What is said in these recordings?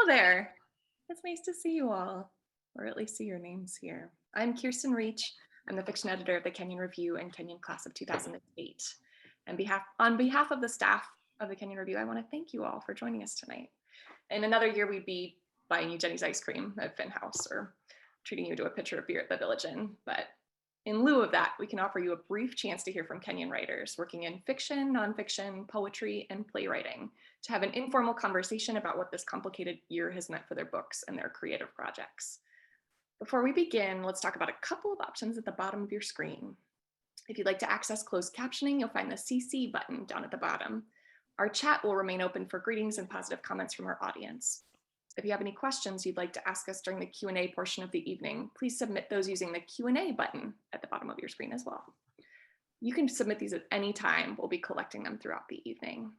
Hello there. It's nice to see you all, or at least see your names here. I'm Kirsten Reach. I'm the fiction editor of the Kenyon Review and Kenyon class of 2008. And on behalf of the staff of the Kenyon Review, I want to thank you all for joining us tonight. In another year, we'd be buying you Jenny's ice cream at Finn House or treating you to a pitcher of beer at the Village Inn. But in lieu of that, we can offer you a brief chance to hear from Kenyon writers working in fiction, nonfiction, poetry, and playwriting to have an informal conversation about what this complicated year has meant for their books and their creative projects. Before we begin, let's talk about a couple of options at the bottom of your screen. If you'd like to access closed captioning, you'll find the CC button down at the bottom. Our chat will remain open for greetings and positive comments from our audience. If you have any questions you'd like to ask us during the Q&A portion of the evening, please submit those using the Q&A button at the bottom of your screen as well. You can submit these at any time. We'll be collecting them throughout the evening.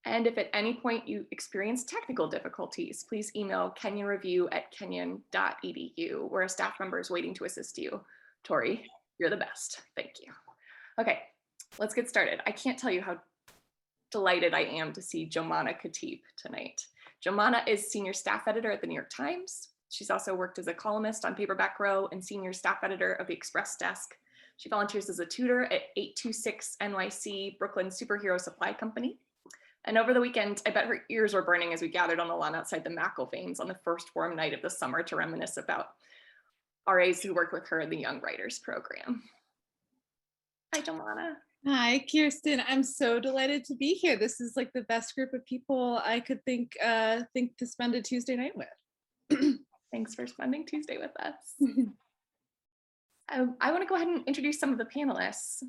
And if at any point you experience technical difficulties, please email kenyonreview@kenyon.edu, where a staff member is waiting to assist you. Tori, you're the best. Thank you. Okay, let's get started. I can't tell you how delighted I am to see Joumana Khatib tonight. Joumana is senior staff editor at the New York Times. She's also worked as a columnist on Paperback Row and senior staff editor of the Express Desk. She volunteers as a tutor at 826 NYC Brooklyn Superhero Supply Company. And over the weekend, I bet her ears were burning as we gathered on the lawn outside the McIlvaines on the first warm night of the summer to reminisce about RAs who worked with her in the Young Writers Program. Hi, Joumana. Hi, Kirsten. I'm so delighted to be here. This is like the best group of people I could think to spend a Tuesday night with. Thanks for spending Tuesday with us. I want to go ahead and introduce some of the panelists.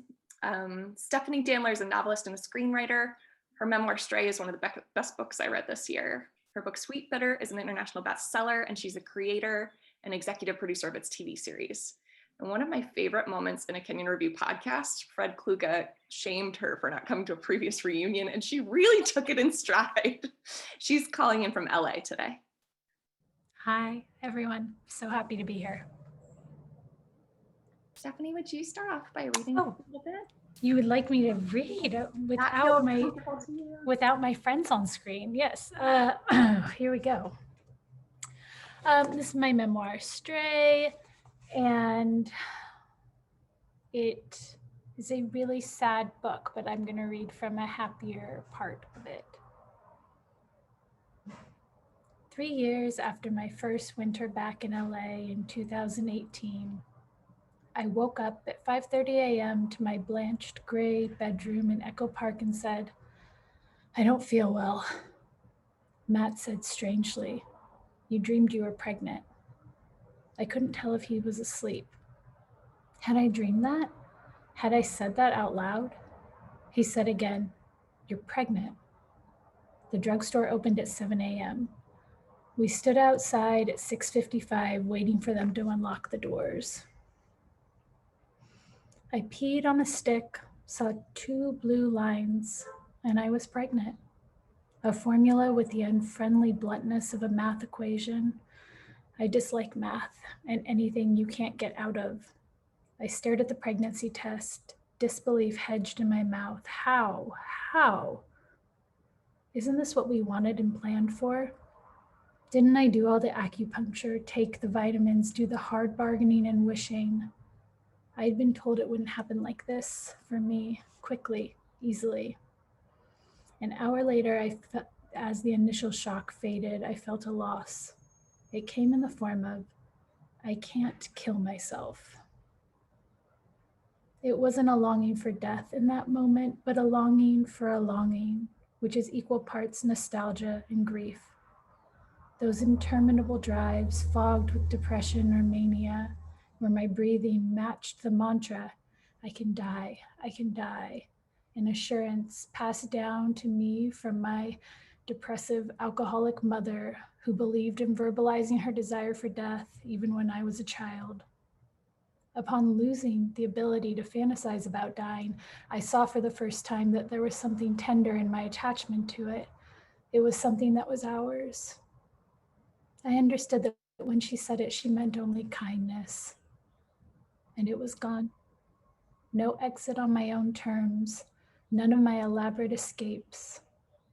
Stephanie Danler is a novelist and a screenwriter. Her memoir, Stray, is one of the best books I read this year. Her book, Sweetbitter, is an international bestseller, and she's a creator and executive producer of its TV series. And one of my favorite moments in a Kenyon Review podcast, Fred Kluge shamed her for not coming to a previous reunion, and she really took it in stride. She's calling in from LA today. Hi, everyone. So happy to be here. Stephanie, would you start off by reading a little bit? You would like me to read without my friends on screen? Yes. Here we go. This is my memoir, Stray. And it is a really sad book, but I'm going to read from a happier part of it. 3 years after my first winter back in LA in 2018, I woke up at 5:30 a.m. to my blanched gray bedroom in Echo Park and said, "I don't feel well." Matt said strangely, "You dreamed you were pregnant." I couldn't tell if he was asleep. Had I dreamed that? Had I said that out loud? He said again, "You're pregnant." The drugstore opened at 7 a.m. We stood outside at 6:55 waiting for them to unlock the doors. I peed on a stick, saw 2 blue lines, and I was pregnant. A formula with the unfriendly bluntness of a math equation. I dislike math and anything you can't get out of. I stared at the pregnancy test, disbelief hedged in my mouth. How? Isn't this what we wanted and planned for? Didn't I do all the acupuncture, take the vitamins, do the hard bargaining and wishing? I'd been told it wouldn't happen like this for me, quickly, easily. An hour later, as the initial shock faded, I felt a loss. It came in the form of, I can't kill myself. It wasn't a longing for death in that moment, but a longing for a longing, which is equal parts nostalgia and grief. Those interminable drives, fogged with depression or mania, where my breathing matched the mantra, I can die, an assurance passed down to me from my depressive alcoholic mother who believed in verbalizing her desire for death even when I was a child. Upon losing the ability to fantasize about dying, I saw for the first time that there was something tender in my attachment to it. It was something that was ours. I understood that when she said it, she meant only kindness. And it was gone. No exit on my own terms, none of my elaborate escapes.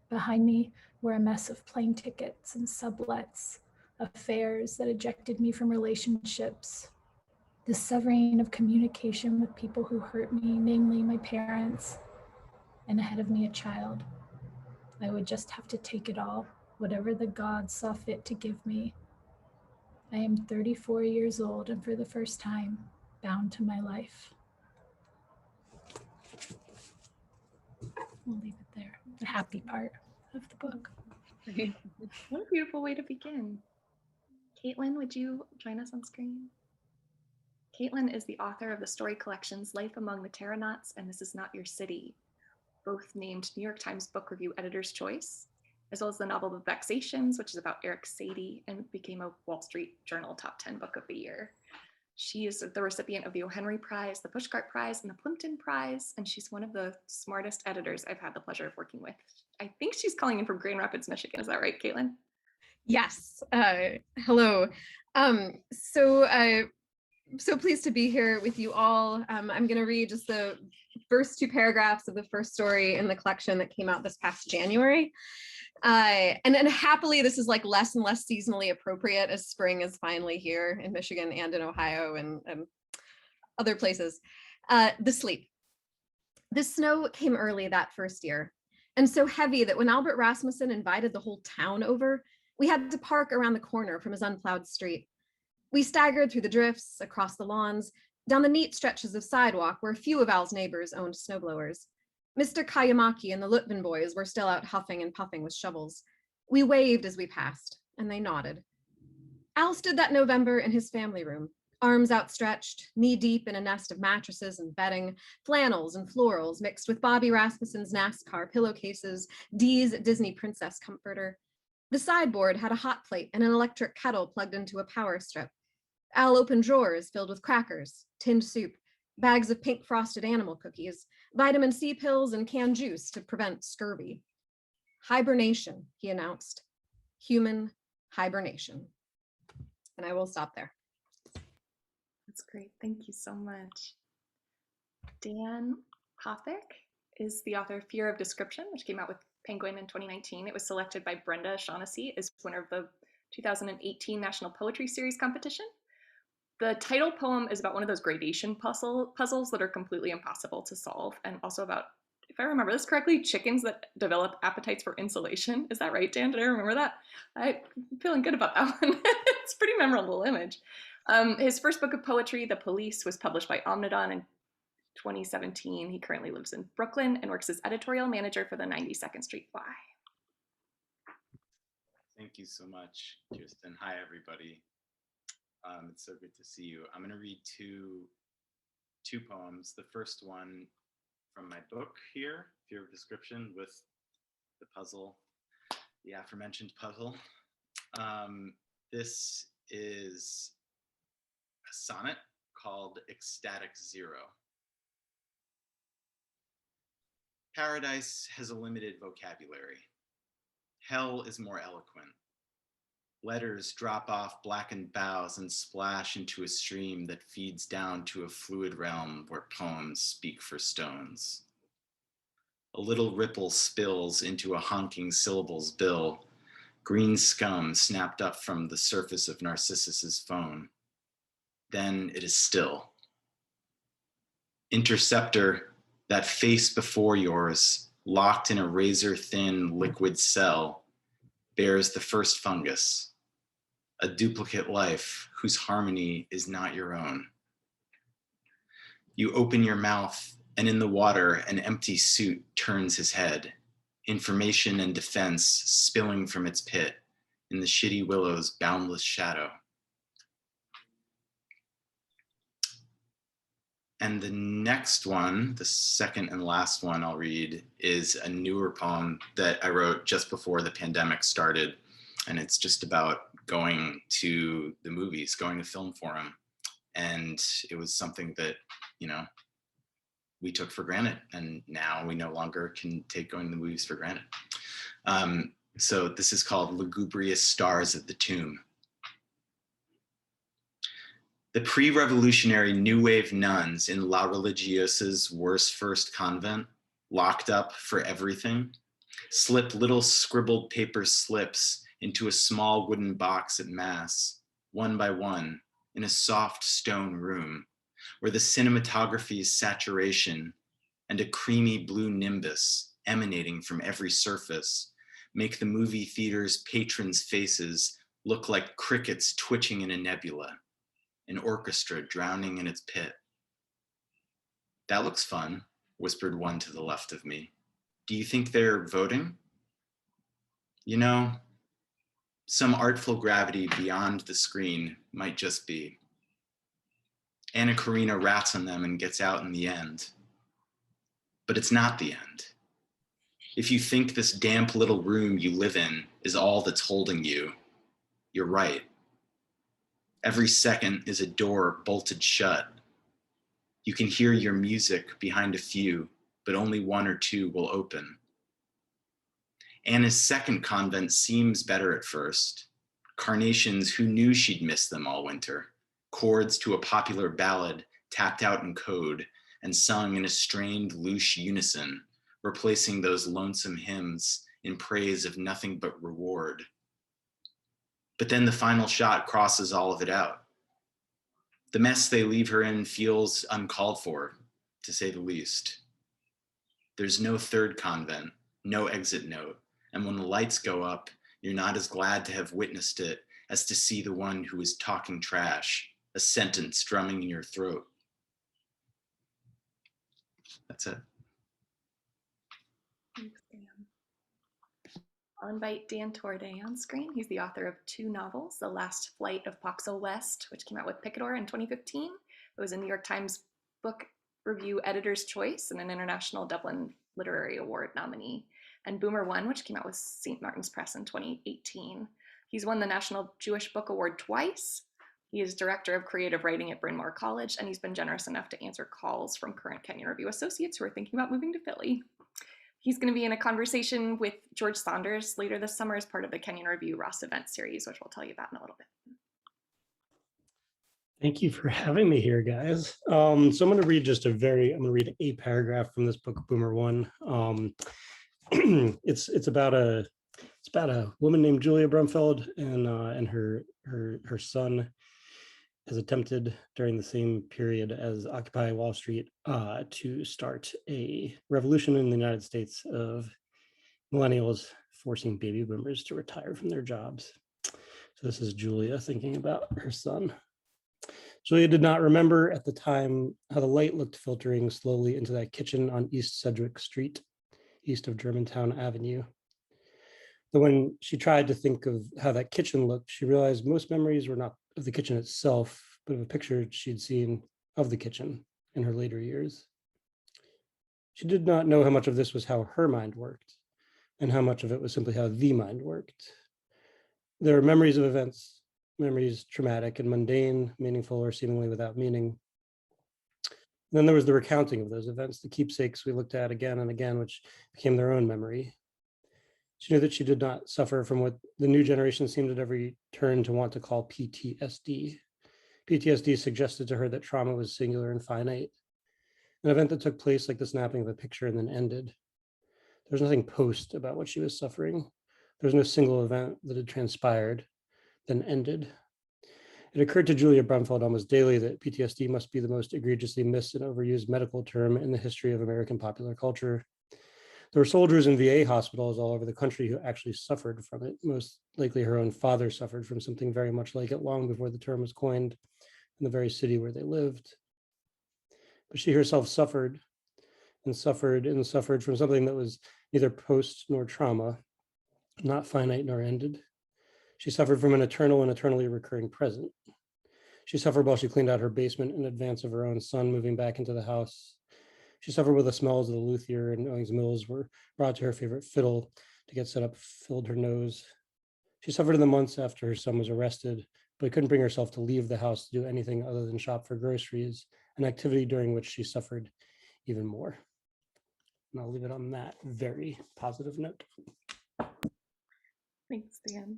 Behind me were a mess of plane tickets and sublets, affairs that ejected me from relationships, the severing of communication with people who hurt me, namely my parents, and ahead of me a child. I would just have to take it all, whatever the gods saw fit to give me. I am 34 years old and for the first time, bound to my life. We'll leave it there, the happy part of the book. What a beautiful way to begin. Caitlin, would you join us on screen? Caitlin is the author of the story collections Life Among the Terranauts and This Is Not Your City, both named New York Times Book Review Editor's Choice, as well as the novel The Vexations, which is about Eric Sadie and became a Wall Street Journal top 10 book of the year. She is the recipient of the O. Henry Prize, the Pushcart Prize, and the Plimpton Prize, and she's one of the smartest editors I've had the pleasure of working with. I think she's calling in from Grand Rapids, Michigan. Is that right, Caitlin? Yes. Hello. So pleased to be here with you all. I'm going to read just the first two paragraphs of the first story in the collection that came out this past January. And happily, this is like less and less seasonally appropriate as spring is finally here in Michigan and in Ohio and other places. The sleep. The snow came early that first year, and so heavy that when Albert Rasmussen invited the whole town over, we had to park around the corner from his unplowed street. We staggered through the drifts, across the lawns, down the neat stretches of sidewalk where a few of Al's neighbors owned snowblowers. Mr. Kayamaki and the Lutvin boys were still out huffing and puffing with shovels. We waved as we passed, and they nodded. Al stood that November in his family room, arms outstretched, knee-deep in a nest of mattresses and bedding, flannels and florals mixed with Bobby Rasmussen's NASCAR pillowcases, Dee's Disney Princess comforter. The sideboard had a hot plate and an electric kettle plugged into a power strip. Al opened drawers filled with crackers, tinned soup, bags of pink frosted animal cookies, vitamin C pills, and canned juice to prevent scurvy. Hibernation, he announced. Human hibernation. And I will stop there. That's great. Thank you so much. Dan Hoffick is the author of Fear of Description, which came out with Penguin in 2019. It was selected by Brenda Shaughnessy as winner of the 2018 National Poetry Series competition. The title poem is about one of those gradation puzzles that are completely impossible to solve, and also about, if I remember this correctly, chickens that develop appetites for insulation. Is that right, Dan? Did I remember that? I'm feeling good about that one. It's a pretty memorable image. His first book of poetry, The Police, was published by Omnidon in 2017. He currently lives in Brooklyn and works as editorial manager for the 92nd Street Fly. Thank you so much, Kirsten. Hi, everybody. It's so good to see you. I'm going to read two poems. The first one from my book here, Fear of Description, with the puzzle, the aforementioned puzzle. This is a sonnet called Ecstatic Zero. Paradise has a limited vocabulary. Hell is more eloquent. Letters drop off blackened boughs and splash into a stream that feeds down to a fluid realm where poems speak for stones. A little ripple spills into a honking syllables bill, green scum snapped up from the surface of Narcissus's phone. Then it is still. Interceptor, that face before yours, locked in a razor-thin liquid cell, bears the first fungus, a duplicate life whose harmony is not your own. You open your mouth, and in the water, an empty suit turns his head, information and defense spilling from its pit in the shitty willow's boundless shadow. And the next one, the second and last one I'll read, is a newer poem that I wrote just before the pandemic started. And it's just about going to the movies, going to Film Forum. And it was something that, you know, we took for granted. And now we no longer can take going to the movies for granted. So this is called Lugubrious Stars at the Tomb. The pre-revolutionary New Wave nuns in La Religiosas worst first convent, locked up for everything, Slip little scribbled paper slips into a small wooden box at Mass, one by one, in a soft stone room, where the cinematography's saturation and a creamy blue nimbus emanating from every surface make the movie theater's patrons' faces look like crickets twitching in a nebula, an orchestra drowning in its pit. That looks fun, whispered one to the left of me. Do you think they're voting? You know, some artful gravity beyond the screen might just be. Anna Karina rats on them and gets out in the end. But it's not the end. If you think this damp little room you live in is all that's holding you, you're right. Every second is a door bolted shut. You can hear your music behind a few, but only one or two will open. Anna's second convent seems better at first. Carnations who knew she'd missed them all winter. Chords to a popular ballad tapped out in code and sung in a strained, loose unison, replacing those lonesome hymns in praise of nothing but reward. But then the final shot crosses all of it out. The mess they leave her in feels uncalled for, to say the least. There's no third convent, no exit note, and when the lights go up, you're not as glad to have witnessed it as to see the one who is talking trash, a sentence drumming in your throat. That's it. Thanks, Dan. I'll invite Dan Torday on screen. He's the author of 2 novels, The Last Flight of Poxel West, which came out with Picador in 2015. It was a New York Times Book Review Editor's Choice and an International Dublin Literary Award nominee. And Boomer One, which came out with St. Martin's Press in 2018. He's won the National Jewish Book Award twice. He is director of creative writing at Bryn Mawr College, and he's been generous enough to answer calls from current Kenyon Review associates who are thinking about moving to Philly. He's going to be in a conversation with George Saunders later this summer as part of the Kenyon Review Ross event series, which we'll tell you about in a little bit. Thank you for having me here, guys. So I'm going to read I'm going to read a paragraph from this book, Boomer One. It's about a woman named Julia Brumfeld and her son has attempted during the same period as Occupy Wall Street to start a revolution in the United States of millennials forcing baby boomers to retire from their jobs. So this is Julia thinking about her son. Julia did not remember at the time how the light looked filtering slowly into that kitchen on East Sedgwick Street, east of Germantown Avenue. But when she tried to think of how that kitchen looked, she realized most memories were not of the kitchen itself, but of a picture she'd seen of the kitchen in her later years. She did not know how much of this was how her mind worked, and how much of it was simply how the mind worked. There are memories of events, memories traumatic and mundane, meaningful or seemingly without meaning. And then there was the recounting of those events, the keepsakes we looked at again and again, which became their own memory. She knew that she did not suffer from what the new generation seemed at every turn to want to call PTSD. PTSD suggested to her that trauma was singular and finite, an event that took place like the snapping of a picture and then ended. There was nothing post about what she was suffering. There was no single event that had transpired, then ended. It occurred to Julia Brumfeld almost daily that PTSD must be the most egregiously missed and overused medical term in the history of American popular culture. There were soldiers in VA hospitals all over the country who actually suffered from it. Most likely her own father suffered from something very much like it long before the term was coined in the very city where they lived. But she herself suffered and suffered and suffered from something that was neither post nor trauma, not finite nor ended. She suffered from an eternal and eternally recurring present. She suffered while she cleaned out her basement in advance of her own son moving back into the house. She suffered with the smells of the luthier and Owings Mills were brought to her favorite fiddle to get set up, filled her nose. She suffered in the months after her son was arrested, but couldn't bring herself to leave the house to do anything other than shop for groceries, an activity during which she suffered even more. And I'll leave it on that very positive note. Thanks, Dan.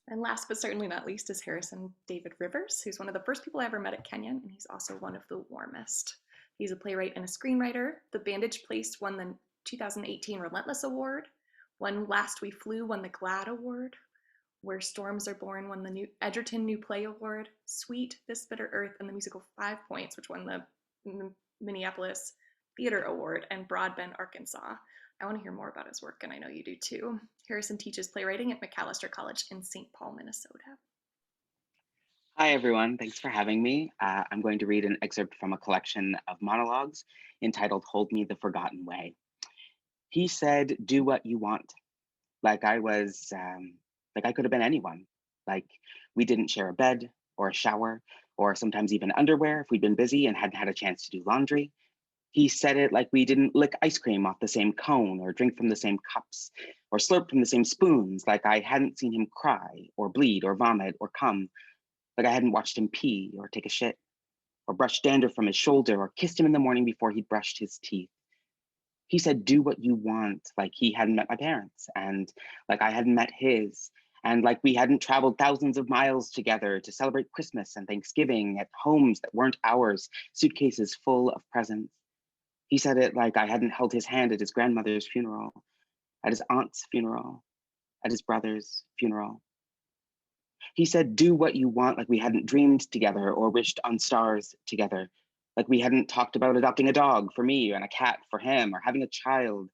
And last but certainly not least is Harrison David Rivers, who's one of the first people I ever met at Kenyon, and he's also one of the warmest. He's a playwright and a screenwriter. The Bandaged Place won the 2018 Relentless Award, When Last We Flew won the GLAAD Award. Where Storms Are Born won the new Edgerton New Play Award. Sweet, This Bitter Earth, and the musical 5 Points, which won the Minneapolis Theater Award, and Broadbent, Arkansas. I want to hear more about his work, and I know you do too. Harrison teaches playwriting at Macalester College in St. Paul, Minnesota. Hi, everyone. Thanks for having me. I'm going to read an excerpt from a collection of monologues entitled Hold Me the Forgotten Way. He said, do what you want. Like I was, like I could have been anyone. Like we didn't share a bed or a shower or sometimes even underwear if we'd been busy and hadn't had a chance to do laundry. He said it like we didn't lick ice cream off the same cone or drink from the same cups or slurp from the same spoons, like I hadn't seen him cry or bleed or vomit or come, like I hadn't watched him pee or take a shit or brush dander from his shoulder or kissed him in the morning before he'd brushed his teeth. He said, do what you want, like he hadn't met my parents and like I hadn't met his, and like we hadn't traveled thousands of miles together to celebrate Christmas and Thanksgiving at homes that weren't ours, suitcases full of presents. He said it like I hadn't held his hand at his grandmother's funeral, at his aunt's funeral, at his brother's funeral. He said, do what you want, like we hadn't dreamed together or wished on stars together, like we hadn't talked about adopting a dog for me and a cat for him or having a child,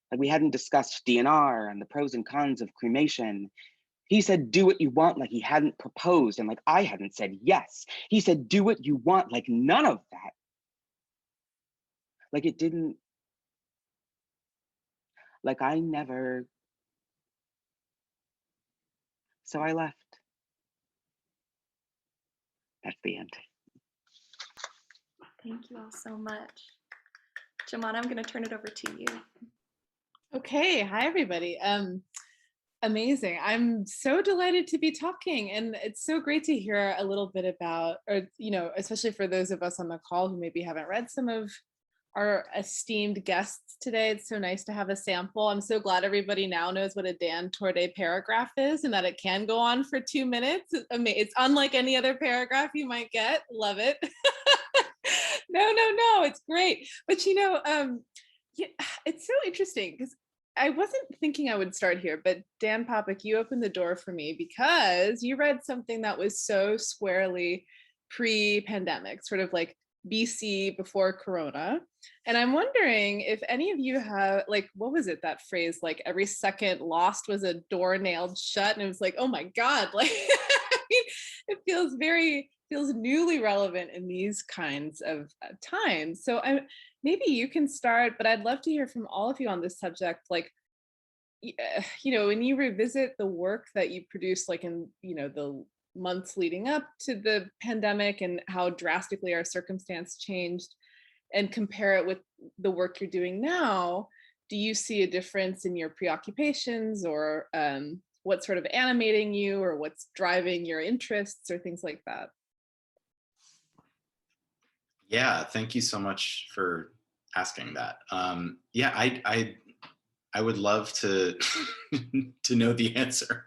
like we hadn't discussed DNR and the pros and cons of cremation. He said, do what you want, like he hadn't proposed and like I hadn't said yes. He said, do what you want, like none of that. Like it didn't, like I never, so I left. That's the end. Thank you all so much. Joumana, I'm going to turn it over to you. Okay, hi everybody. Amazing. I'm so delighted to be talking, and it's so great to hear a little bit about, or especially for those of us on the call who maybe haven't read some of our esteemed guests today. It's so nice to have a sample. I'm so glad everybody now knows what a Dan Torday paragraph is and that it can go on for 2 minutes. It's unlike any other paragraph you might get. Love it. No, it's great. But yeah, it's so interesting because I wasn't thinking I would start here, but Dan Poppick, you opened the door for me because you read something that was so squarely pre-pandemic, sort of like BC before Corona. And I'm wondering if any of you have, like, what was it, that phrase, like every second lost was a door nailed shut. And it was like, oh my God, like, I mean, it feels newly relevant in these kinds of times. So maybe you can start, but I'd love to hear from all of you on this subject. Like, when you revisit the work that you produced, like in, the months leading up to the pandemic and how drastically our circumstance changed, and compare it with the work you're doing now, do you see a difference in your preoccupations or what's sort of animating you or what's driving your interests or things like that? Yeah, thank you so much for asking that. Yeah, I would love to to know the answer.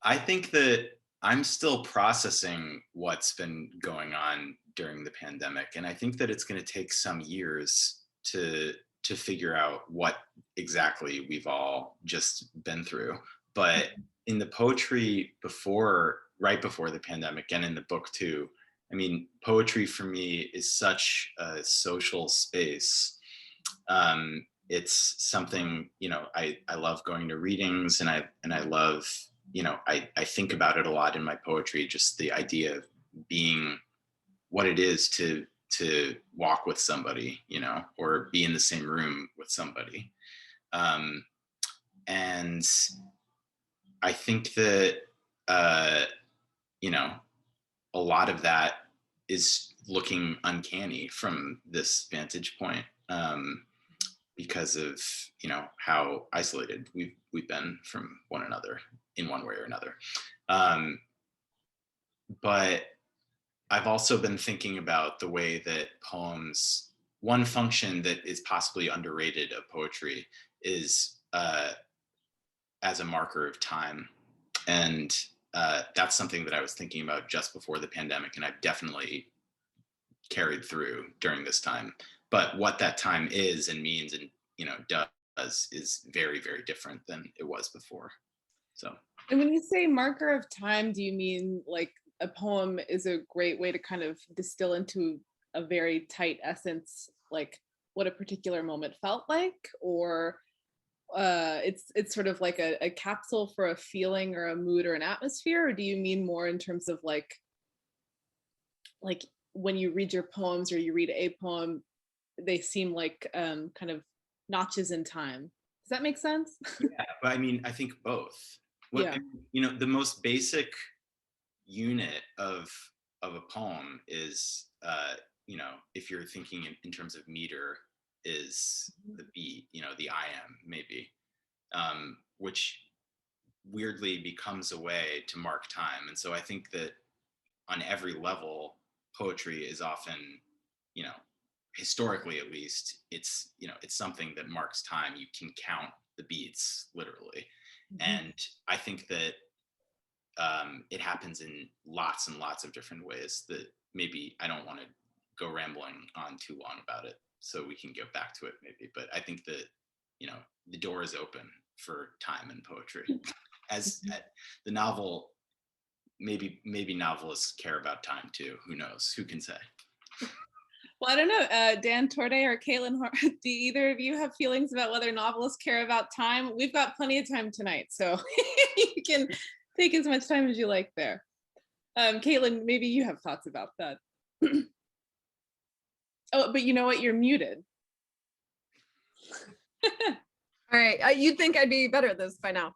I think that I'm still processing what's been going on during the pandemic, and I think that it's going to take some years to figure out what exactly we've all just been through. But in the poetry right before the pandemic, and in the book too, I mean, poetry for me is such a social space. It's something, I love going to readings, and I love, I think about it a lot in my poetry, just the idea of being what it is to walk with somebody, or be in the same room with somebody. And I think that, a lot of that is looking uncanny from this vantage point, because of how isolated we've been from one another in one way or another. But I've also been thinking about the way that poems, one function that is possibly underrated of poetry is as a marker of time. And that's something that I was thinking about just before the pandemic, and I've definitely carried through during this time. But what that time is and means and does is very, very different than it was before. So. And when you say marker of time, do you mean like a poem is a great way to kind of distill into a very tight essence, like what a particular moment felt like, or it's sort of like a capsule for a feeling or a mood or an atmosphere, or do you mean more in terms of like when you read your poems or you read a poem, they seem like kind of notches in time? Does that make sense? Yeah, but I mean, I think both. Yeah. The most basic unit of a poem is, if you're thinking in terms of meter, is the beat, the iamb maybe, which weirdly becomes a way to mark time. And so I think that on every level, poetry is often, historically at least, it's something that marks time. You can count the beats literally. And I think that it happens in lots and lots of different ways that maybe I don't want to go rambling on too long about it, so we can get back to it maybe. But I think that, the door is open for time and poetry. As the novel, maybe novelists care about time too. Who knows? Who can say? Well, I don't know, Dan, Torday, or Caitlin, do either of you have feelings about whether novelists care about time? We've got plenty of time tonight, so you can take as much time as you like there. Caitlin, maybe you have thoughts about that. Oh, but you know what? You're muted. All right, you'd think I'd be better at this by now.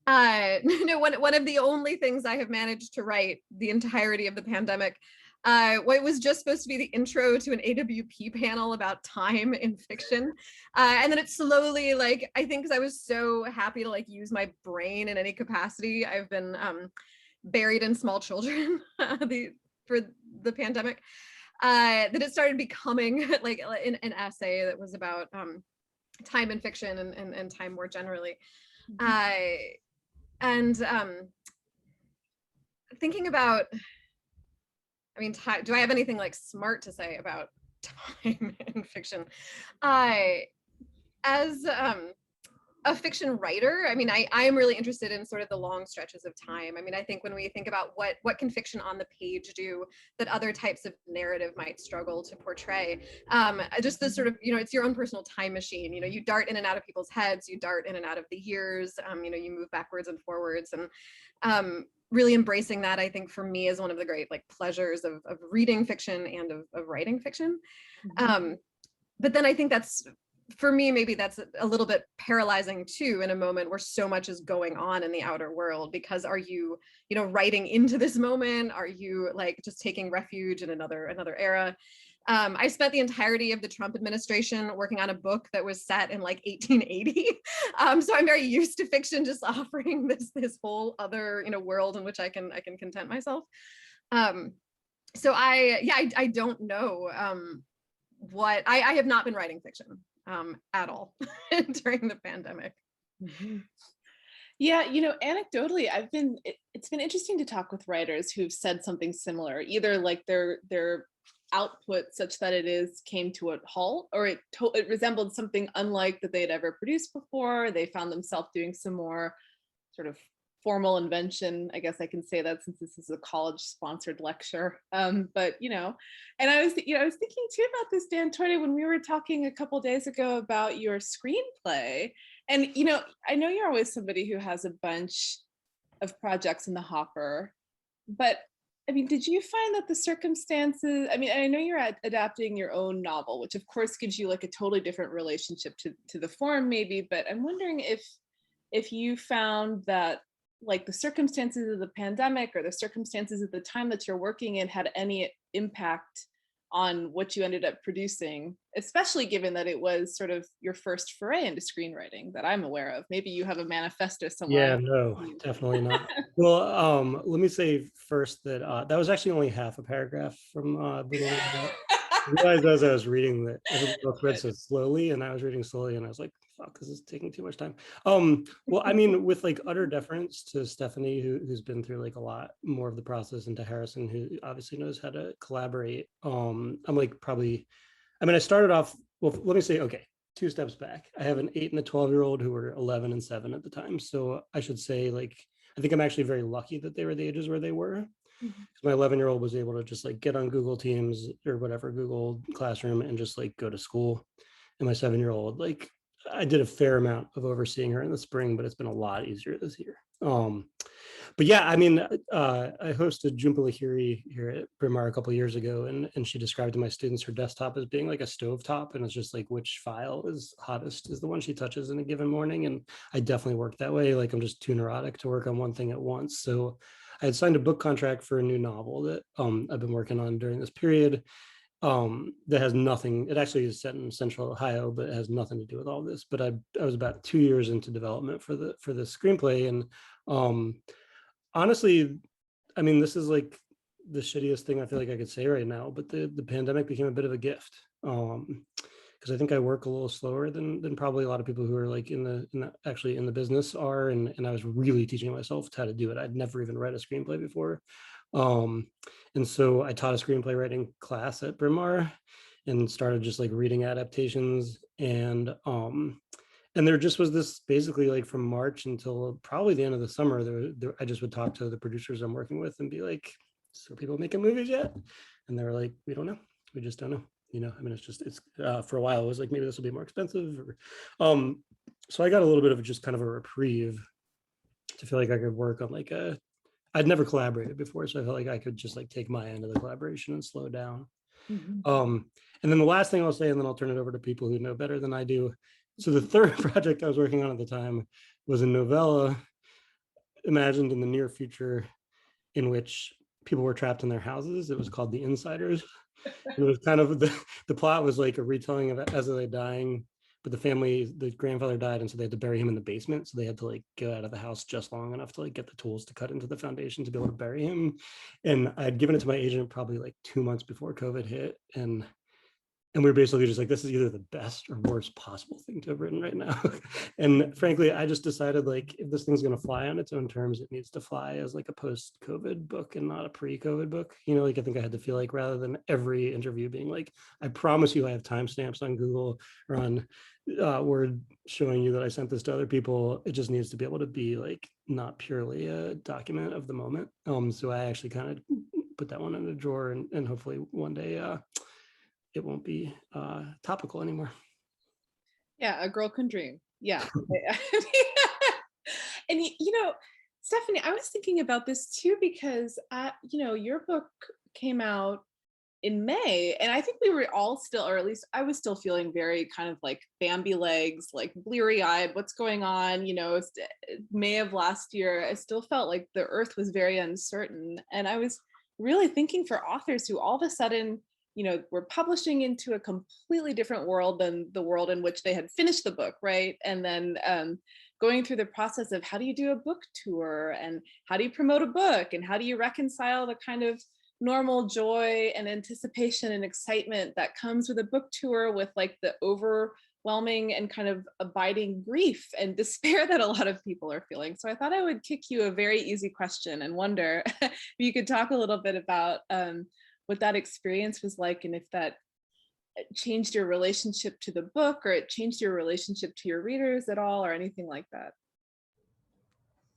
No, one of the only things I have managed to write the entirety of the pandemic, what was just supposed to be the intro to an AWP panel about time in fiction. And then it slowly, I think because I was so happy to use my brain in any capacity, I've been buried in small children for the pandemic, that it started becoming an essay that was about time in fiction and time more generally. Thinking about, do I have anything smart to say about time in fiction? As a fiction writer, I am really interested in sort of the long stretches of time. I think when we think about what can fiction on the page do that other types of narrative might struggle to portray, just this sort of, it's your own personal time machine. You dart in and out of people's heads, you dart in and out of the years, you move backwards and forwards, and really embracing that, I think, for me is one of the great pleasures of reading fiction and of writing fiction. But then I think for me, maybe that's a little bit paralyzing too, in a moment where so much is going on in the outer world, because are you, writing into this moment? Are you just taking refuge in another era? I spent the entirety of the Trump administration working on a book that was set in 1880. So I'm very used to fiction just offering this whole other, world in which I can content myself. So I don't know what I have not been writing fiction at all during the pandemic. Yeah, anecdotally, it's been interesting to talk with writers who've said something similar, either their output such that came to a halt, or it resembled something unlike that they had ever produced before. They found themselves doing some more sort of formal invention. I guess I can say that since this is a college-sponsored lecture. But and I was thinking too about this, Dan Torday, when we were talking a couple days ago about your screenplay. And I know you're always somebody who has a bunch of projects in the hopper, but did you find that the circumstances, I know you're adapting your own novel, which of course gives you a totally different relationship to the form maybe, but I'm wondering if you found that the circumstances of the pandemic or the circumstances at the time that you're working in had any impact on what you ended up producing, especially given that it was sort of your first foray into screenwriting that I'm aware of. Maybe you have a manifesto somewhere. Yeah, no, definitely not. Well, let me say first that that was actually only half a paragraph from the I realized as I was reading that everybody else read so slowly, and I was reading slowly, and I was like, fuck, this is taking too much time. Well, with utter deference to Stephanie, who's been through a lot more of the process, and to Harrison, who obviously knows how to collaborate. I'm probably, I started off, well, let me say, okay, two steps back. I have an 8 and a 12-year-old who were 11 and 7 at the time. So I should say, like, I think I'm actually very lucky that they were the ages where they were. My 11-year-old was able to just like get on Google Teams or whatever, Google Classroom, and just like go to school. And my 7-year-old, like, I did a fair amount of overseeing her in the spring, but it's been a lot easier this year. But yeah, I mean, I hosted Jhumpa Lahiri here at Bryn Mawr a couple of years ago, and she described to my students her desktop as being like a stovetop, and it's just like which file is hottest is the one she touches in a given morning. And I definitely work that way. Like, I'm just too neurotic to work on one thing at once. So I had signed a book contract for a new novel that I've been working on during this period. That has nothing, it actually is set in Central Ohio, but it has nothing to do with all this. But I was about 2 years into development for the screenplay. And honestly, I mean, this is like the shittiest thing I feel like I could say right now, but the pandemic became a bit of a gift. Because I think I work a little slower than probably a lot of people who are like actually in the business are. And I was really teaching myself how to do it. I'd never even read a screenplay before. And so I taught a screenplay writing class at Bryn Mawr and started just like reading adaptations. And there just was this basically like from March until probably the end of the summer, I just would talk to the producers I'm working with and be like, so are people making movies yet? And they were like, we don't know. We just don't know. You know, I mean, it's for a while, it was like, maybe this will be more expensive. So I got a little bit of just kind of a reprieve to feel like I could work on like I'd never collaborated before, so I felt like I could just like take my end of the collaboration and slow down. And then the last thing I'll say, and then I'll turn it over to people who know better than I do. So the third project I was working on at the time was a novella imagined in the near future in which people were trapped in their houses. It was called The Insiders. It was kind of the plot was like a retelling of as they dying, but the grandfather died, and so they had to bury him in the basement. So they had to like go out of the house just long enough to like get the tools to cut into the foundation to be able to bury him. And I had given it to my agent probably like 2 months before COVID hit, and we were basically just like, this is either the best or worst possible thing to have written right now. And frankly, I just decided like, if this thing's going to fly on its own terms, it needs to fly as like a post-COVID book and not a pre-COVID book. You know, like I think I had to feel like, rather than every interview being like, I promise you I have timestamps on Google or on Word showing you that I sent this to other people. It just needs to be able to be like not purely a document of the moment. So I actually kind of put that one in a drawer, and hopefully one day it won't be topical anymore. Yeah, a girl can dream. Yeah. And you know, Stephanie, I was thinking about this too, because you know, your book came out in May, and I think we were all still, or at least I was still feeling very kind of like Bambi legs, like bleary-eyed, what's going on? You know, it's May of last year, I still felt like the earth was very uncertain. And I was really thinking for authors who all of a sudden, you know, were publishing into a completely different world than the world in which they had finished the book, right? And then going through the process of how do you do a book tour, and how do you promote a book, and how do you reconcile the kind of normal joy and anticipation and excitement that comes with a book tour with like the overwhelming and kind of abiding grief and despair that a lot of people are feeling. So I thought I would kick you a very easy question and wonder if you could talk a little bit about what that experience was like, and if that changed your relationship to the book, or it changed your relationship to your readers at all, or anything like that.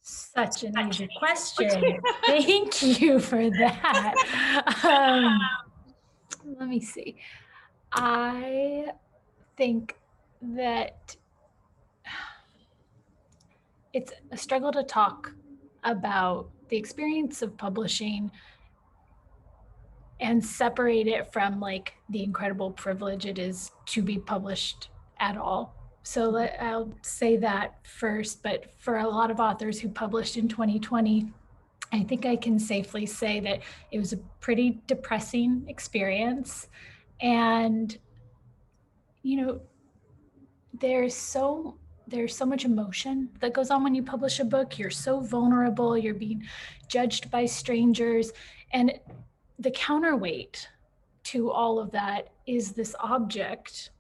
Such an easy question. Thank you for that. Let me see. I think that it's a struggle to talk about the experience of publishing and separate it from like the incredible privilege it is to be published at all. So I'll say that first, but for a lot of authors who published in 2020, I think I can safely say that it was a pretty depressing experience. And, you know, there's so much emotion that goes on when you publish a book. You're so vulnerable, you're being judged by strangers. And the counterweight to all of that is this object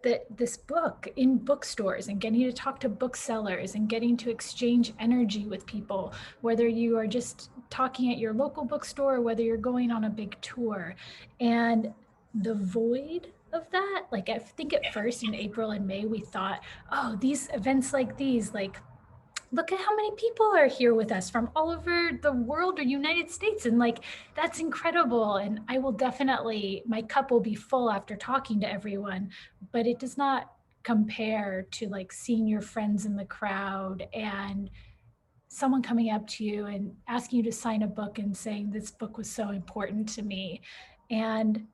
that this book in bookstores, and getting to talk to booksellers and getting to exchange energy with people, whether you are just talking at your local bookstore or whether you're going on a big tour. And the void of that. Like I think at first in April and May, we thought, oh, these events like these, like, look at how many people are here with us from all over the world or United States. And like, that's incredible. And I will definitely, my cup will be full after talking to everyone, but it does not compare to like seeing your friends in the crowd and someone coming up to you and asking you to sign a book and saying, this book was so important to me. And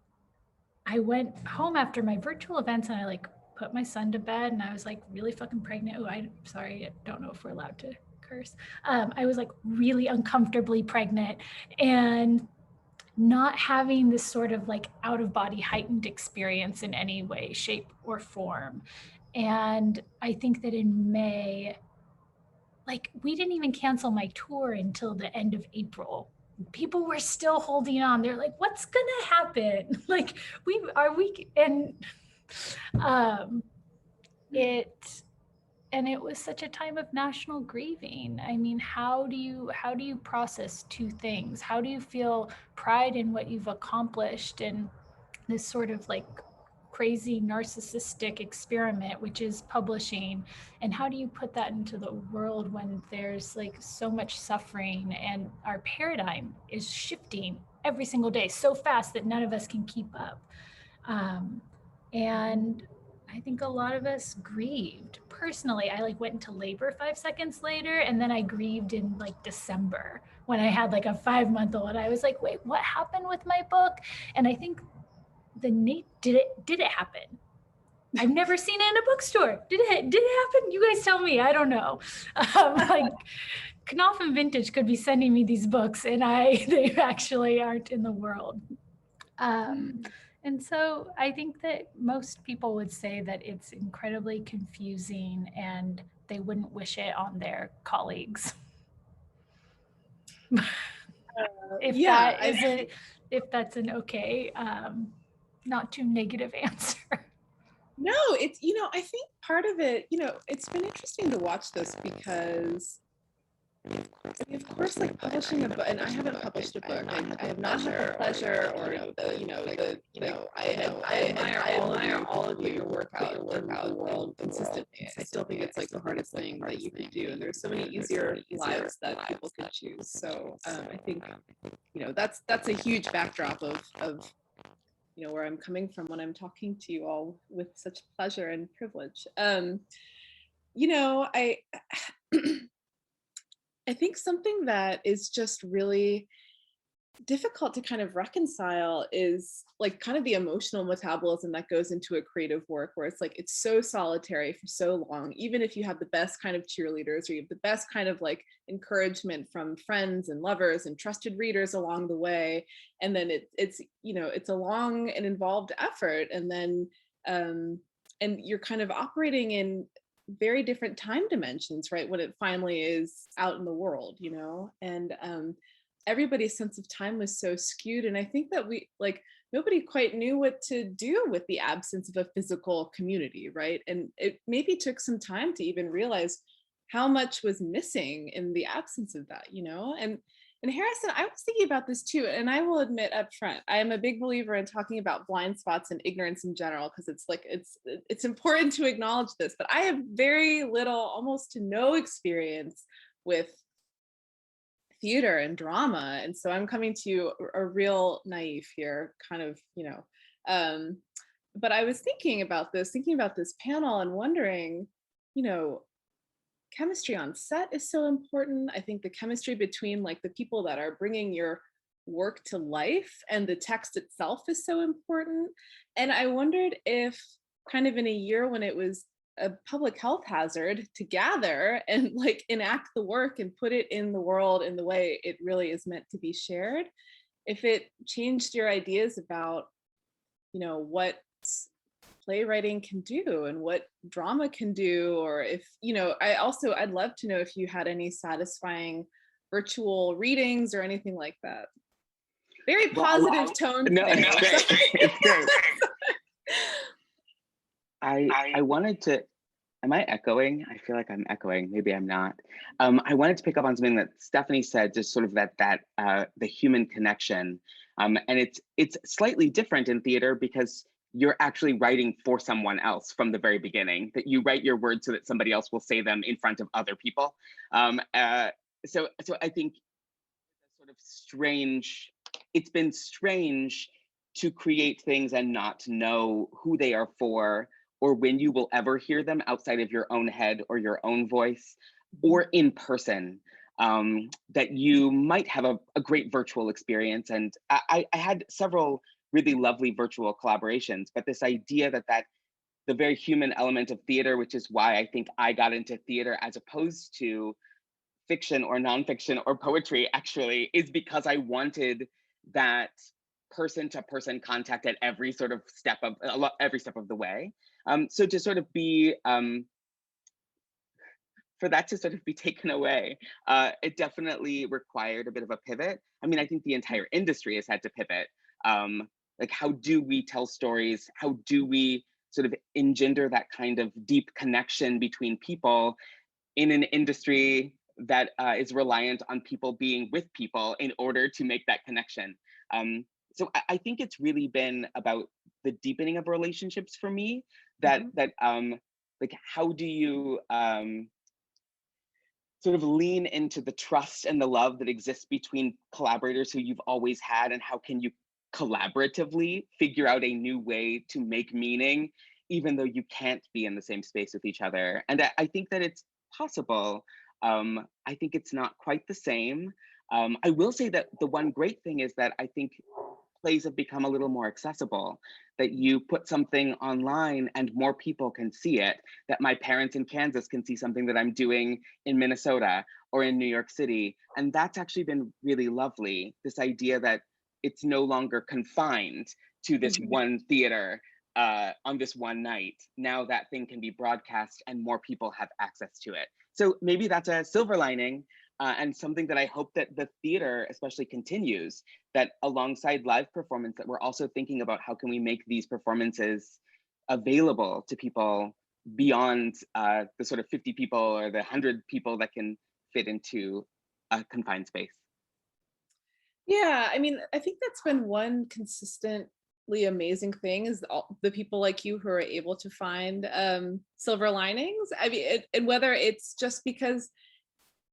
I went home after my virtual events and I like put my son to bed and I was like really fucking pregnant. Oh, I'm sorry. I don't know if we're allowed to curse. I was like really uncomfortably pregnant and not having this sort of like out of body heightened experience in any way, shape, or form. And I think that in May, like we didn't even cancel my tour until the end of April. People were still holding on. They're like, what's gonna happen? Like and it was such a time of national grieving. I mean, how do you process two things? How do you feel pride in what you've accomplished and this sort of like crazy narcissistic experiment, which is publishing, and how do you put that into the world when there's like so much suffering and our paradigm is shifting every single day so fast that none of us can keep up. And I think a lot of us grieved. Personally, I like went into labor 5 seconds later, and then I grieved in like December when I had like a 5-month-old. I was like, wait, what happened with my book? And I think did it happen? I've never seen it in a bookstore. Did it happen? You guys tell me. I don't know. Like Knopf and Vintage could be sending me these books and they actually aren't in the world. And so I think that most people would say that it's incredibly confusing and they wouldn't wish it on their colleagues. If that's an okay, not too negative answer. No, it's, I think part of it, it's been interesting to watch this because of course, like publishing a book, and I haven't published a book. I have not had the pleasure, or I admire all of you, your work out the world consistently. I still think it's like the hardest thing that you can do, and there's so many easier lives that people could choose. So I think that's a huge backdrop of where I'm coming from when I'm talking to you all with such pleasure and privilege. I think something that is just really difficult to kind of reconcile is like kind of the emotional metabolism that goes into a creative work, where it's like it's so solitary for so long, even if you have the best kind of cheerleaders or you have the best kind of like encouragement from friends and lovers and trusted readers along the way, and then it's a long and involved effort, and then and you're kind of operating in very different time dimensions, right, when it finally is out in the world, and everybody's sense of time was so skewed. And I think that nobody quite knew what to do with the absence of a physical community, right? And it maybe took some time to even realize how much was missing in the absence of that, And Harrison, I was thinking about this too, and I will admit up front, I am a big believer in talking about blind spots and ignorance in general, because it's important to acknowledge this, but I have very little, almost to no experience with theater and drama, and so I'm coming to you a real naive here, kind of, but I was thinking about this panel and wondering, chemistry on set is so important. I think the chemistry between like the people that are bringing your work to life and the text itself is so important. And I wondered if kind of in a year when it was a public health hazard to gather and like enact the work and put it in the world in the way it really is meant to be shared, if it changed your ideas about, what playwriting can do and what drama can do, or if I'd love to know if you had any satisfying virtual readings or anything like that. Very positive tone. No, it's great. It's great. I wanted to, am I echoing? I feel like I'm echoing, maybe I'm not. I wanted to pick up on something that Stephanie said, just sort of that the human connection, and it's slightly different in theater because you're actually writing for someone else from the very beginning, that you write your words so that somebody else will say them in front of other people. So I think sort of strange, it's been strange to create things and not know who they are for, or when you will ever hear them outside of your own head or your own voice, or in person. That you might have a great virtual experience. And I had several really lovely virtual collaborations, but this idea that the very human element of theater, which is why I think I got into theater as opposed to fiction or nonfiction or poetry, actually, is because I wanted that person-to-person contact at every sort of step of the way. So to sort of be for that to sort of be taken away, it definitely required a bit of a pivot. I mean, I think the entire industry has had to pivot. Like, how do we tell stories? How do we sort of engender that kind of deep connection between people in an industry that is reliant on people being with people in order to make that connection? So I think it's really been about the deepening of relationships for me. Like, how do you sort of lean into the trust and the love that exists between collaborators who you've always had, and how can you collaboratively figure out a new way to make meaning, even though you can't be in the same space with each other? And I think that it's possible. I think it's not quite the same. I will say that the one great thing is that I think plays have become a little more accessible, that you put something online and more people can see it, that my parents in Kansas can see something that I'm doing in Minnesota or in New York City. And that's actually been really lovely, this idea that it's no longer confined to this one theater on this one night. Now that thing can be broadcast and more people have access to it. So maybe that's a silver lining, and something that I hope that the theater especially continues, that alongside live performance, that we're also thinking about how can we make these performances available to people beyond the sort of 50 people or the 100 people that can fit into a confined space. Yeah, I mean, I think that's been one consistently amazing thing, is all the people like you who are able to find silver linings. I mean, and whether it's just because,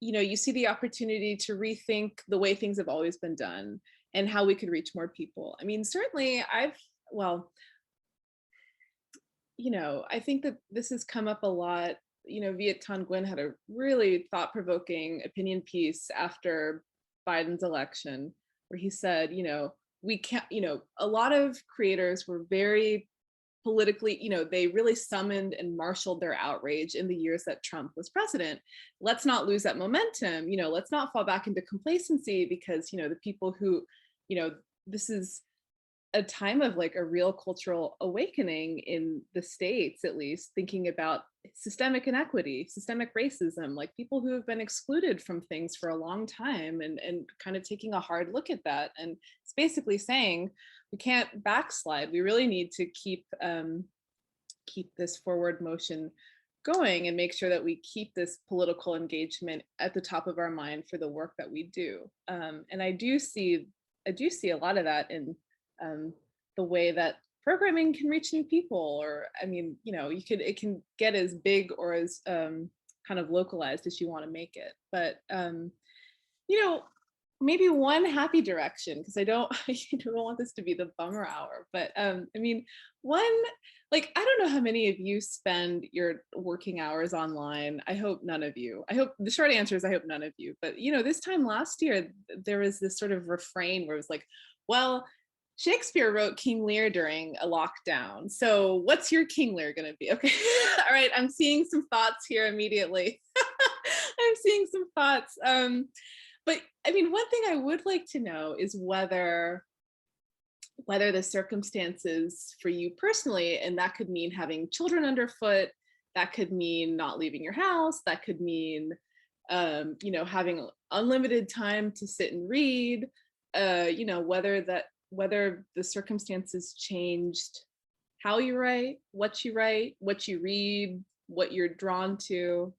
you know, you see the opportunity to rethink the way things have always been done and how we could reach more people. I mean, certainly you know, I think that this has come up a lot. You know, Viet Thanh Nguyen had a really thought-provoking opinion piece after Biden's election, where he said, you know, we can't, you know, a lot of creators were very politically, you know, they really summoned and marshaled their outrage in the years that Trump was president. Let's not lose that momentum, you know, let's not fall back into complacency, because, you know, the people who, you know, this is a time of like a real cultural awakening in the States, at least, thinking about systemic inequity, systemic racism, like people who have been excluded from things for a long time, and kind of taking a hard look at that. And it's basically saying we can't backslide. We really need to keep this forward motion going and make sure that we keep this political engagement at the top of our mind for the work that we do. And I do see a lot of that in the way that programming can reach new people, or, I mean, you know, it can get as big or as kind of localized as you want to make it. But you know, maybe one happy direction, because I don't want this to be the bummer hour, but I mean, one, like, I don't know how many of you spend your working hours online. I hope none of you. I hope the short answer is I hope none of you. But you know, this time last year, there was this sort of refrain where it was like, well, Shakespeare wrote King Lear during a lockdown. So what's your King Lear going to be? Okay. All right. I'm seeing some thoughts here immediately. I'm seeing some thoughts. But I mean, one thing I would like to know is whether the circumstances for you personally, and that could mean having children underfoot, that could mean not leaving your house, that could mean, you know, having unlimited time to sit and read, you know, whether the circumstances changed how you write, what you read, what you're drawn to.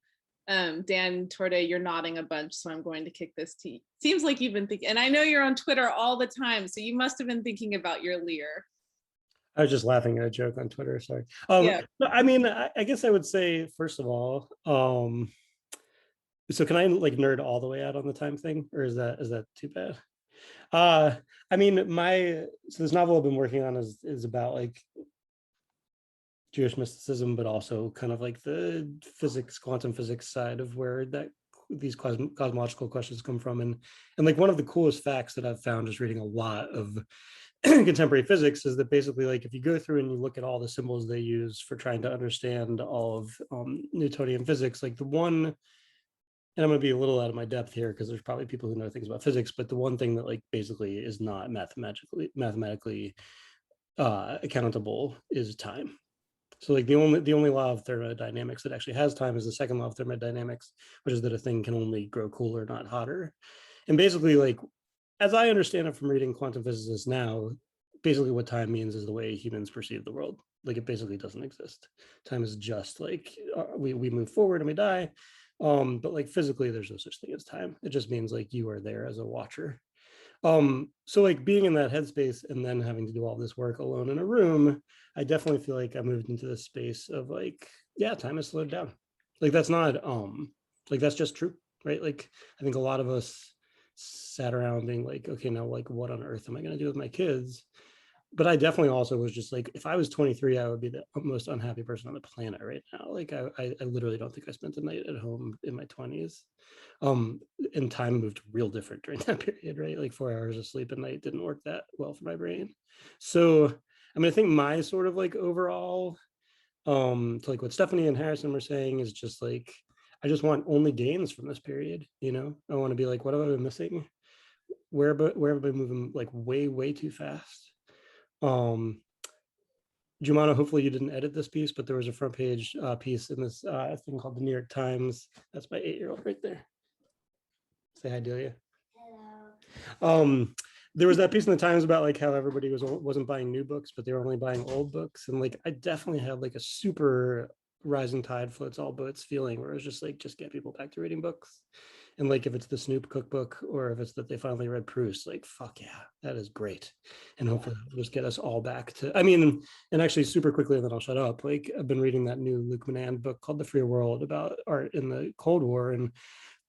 Dan, Torday, you're nodding a bunch, so I'm going to kick this to you. Seems like you've been thinking, and I know you're on Twitter all the time, so you must have been thinking about your Lear. I was just laughing at a joke on Twitter. Sorry. Yeah. No, I mean, I guess I would say, first of all, so can I like nerd all the way out on the time thing, or is that too bad? Uh, I mean, so this novel I've been working on is about like Jewish mysticism, but also kind of like the physics, quantum physics side of where these cosmological questions come from. And like one of the coolest facts that I've found just reading a lot of contemporary physics is that basically like if you go through and you look at all the symbols they use for trying to understand all of Newtonian physics, like the one, and I'm going to be a little out of my depth here because there's probably people who know things about physics, but the one thing that like basically is not mathematically accountable is time. So like the only law of thermodynamics that actually has time is the second law of thermodynamics, which is that a thing can only grow cooler, not hotter. And basically, like as I understand it from reading quantum physicists now, basically what time means is the way humans perceive the world. Like it basically doesn't exist. Time is just like we move forward and we die. But like physically, there's no such thing as time. It just means like you are there as a watcher. So like being in that headspace and then having to do all this work alone in a room, I definitely feel like I moved into this space of like, yeah, time has slowed down. Like that's not like that's just true, right? Like I think a lot of us sat around being like, okay, now like what on earth am I going to do with my kids? But I definitely also was just like, if I was 23, I would be the most unhappy person on the planet right now. Like I literally don't think I spent a night at home in my 20s. And time moved real different during that period, right? Like 4 hours of sleep a night didn't work that well for my brain. So I mean, I think my sort of like overall to like what Stephanie and Harrison were saying is just like, I just want only gains from this period, you know? I want to be like, what have I been missing? Where have I been moving like way too fast? Joumana, hopefully you didn't edit this piece, but there was a front page piece in this thing called the New York Times. That's my 8-year-old right there. Say hi, Delia. Hello. There was that piece in the Times about like how everybody wasn't buying new books, but they were only buying old books. And like, I definitely had like a super rising tide floats all boats feeling where it was just like, just get people back to reading books. And like, if it's the Snoop cookbook or if it's that they finally read Proust, like, fuck yeah, that is great. And hopefully it'll just get us all back to, I mean, and actually super quickly, and then I'll shut up. Like I've been reading that new Luc Manand book called The Free World about art in the Cold War. And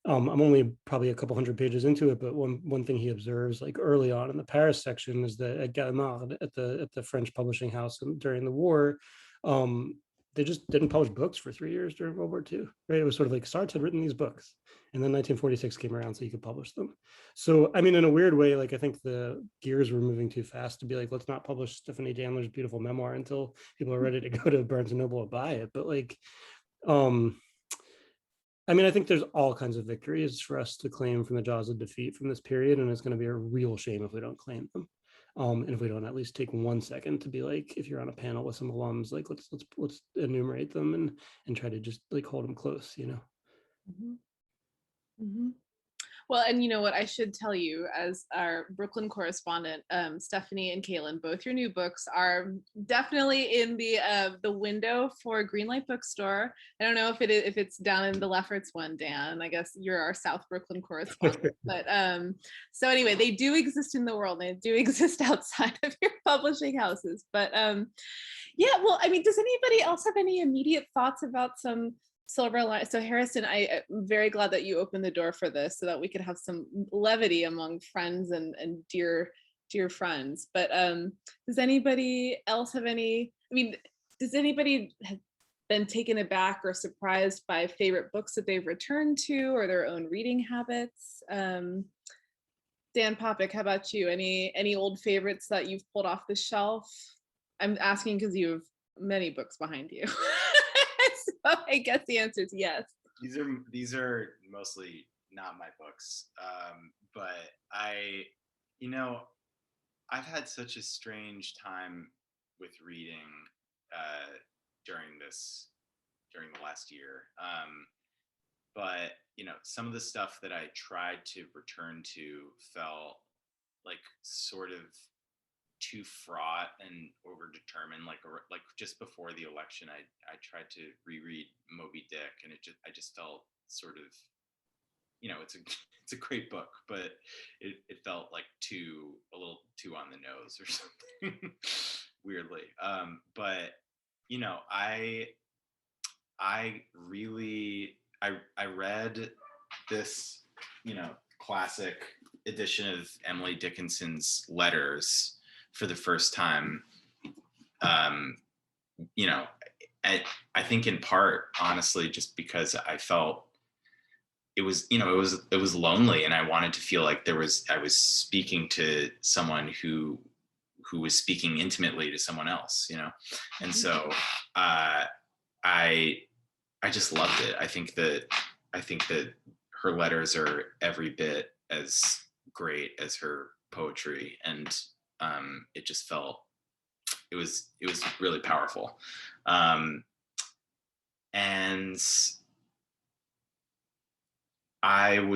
I'm only probably a couple hundred pages into it, but one thing he observes like early on in the Paris section is that at Gallimard, at the French publishing house during the war, they just didn't publish books for 3 years during World War II. Right? It was sort of like Sartre had written these books, and then 1946 came around, so you could publish them. So I mean, in a weird way, like I think the gears were moving too fast to be like, let's not publish Stephanie Danler's beautiful memoir until people are ready to go to Barnes and Noble and buy it. But like, I mean, I think there's all kinds of victories for us to claim from the jaws of defeat from this period, and it's going to be a real shame if we don't claim them, and if we don't at least take 1 second to be like, if you're on a panel with some alums, like let's enumerate them and try to just like hold them close, you know. Mm-hmm. Mm-hmm. Well, and you know what, I should tell you as our Brooklyn correspondent, Stephanie and Kaylin, both your new books are definitely in the window for Greenlight Bookstore. I don't know if it's down in the Lefferts one, Dan. I guess you're our South Brooklyn correspondent. But so anyway, they do exist in the world. They do exist outside of your publishing houses. But yeah, well, I mean, does anybody else have any immediate thoughts about some silver line? So Harrison, I'm very glad that you opened the door for this so that we could have some levity among friends and dear friends. But does anybody else have any, I mean, does anybody have been taken aback or surprised by favorite books that they've returned to or their own reading habits? Dan Poppick, how about you? Any old favorites that you've pulled off the shelf? I'm asking because you have many books behind you. So I guess the answer is yes. These are mostly not my books, but I've had such a strange time with reading during the last year. But some of the stuff that I tried to return to felt like sort of too fraught and overdetermined. Like just before the election, I tried to reread Moby Dick, and I just felt sort of, it's a great book, but it felt like a little too on the nose or something. weirdly. But you know, I really I read this, you know, classic edition of Emily Dickinson's letters for the first time. You know, I think in part, honestly, just because I felt it was, you know, it was lonely, and I wanted to feel like I was speaking to someone who was speaking intimately to someone else, you know, and so I just loved it. I think that her letters are every bit as great as her poetry, and it just felt it was really powerful. And I've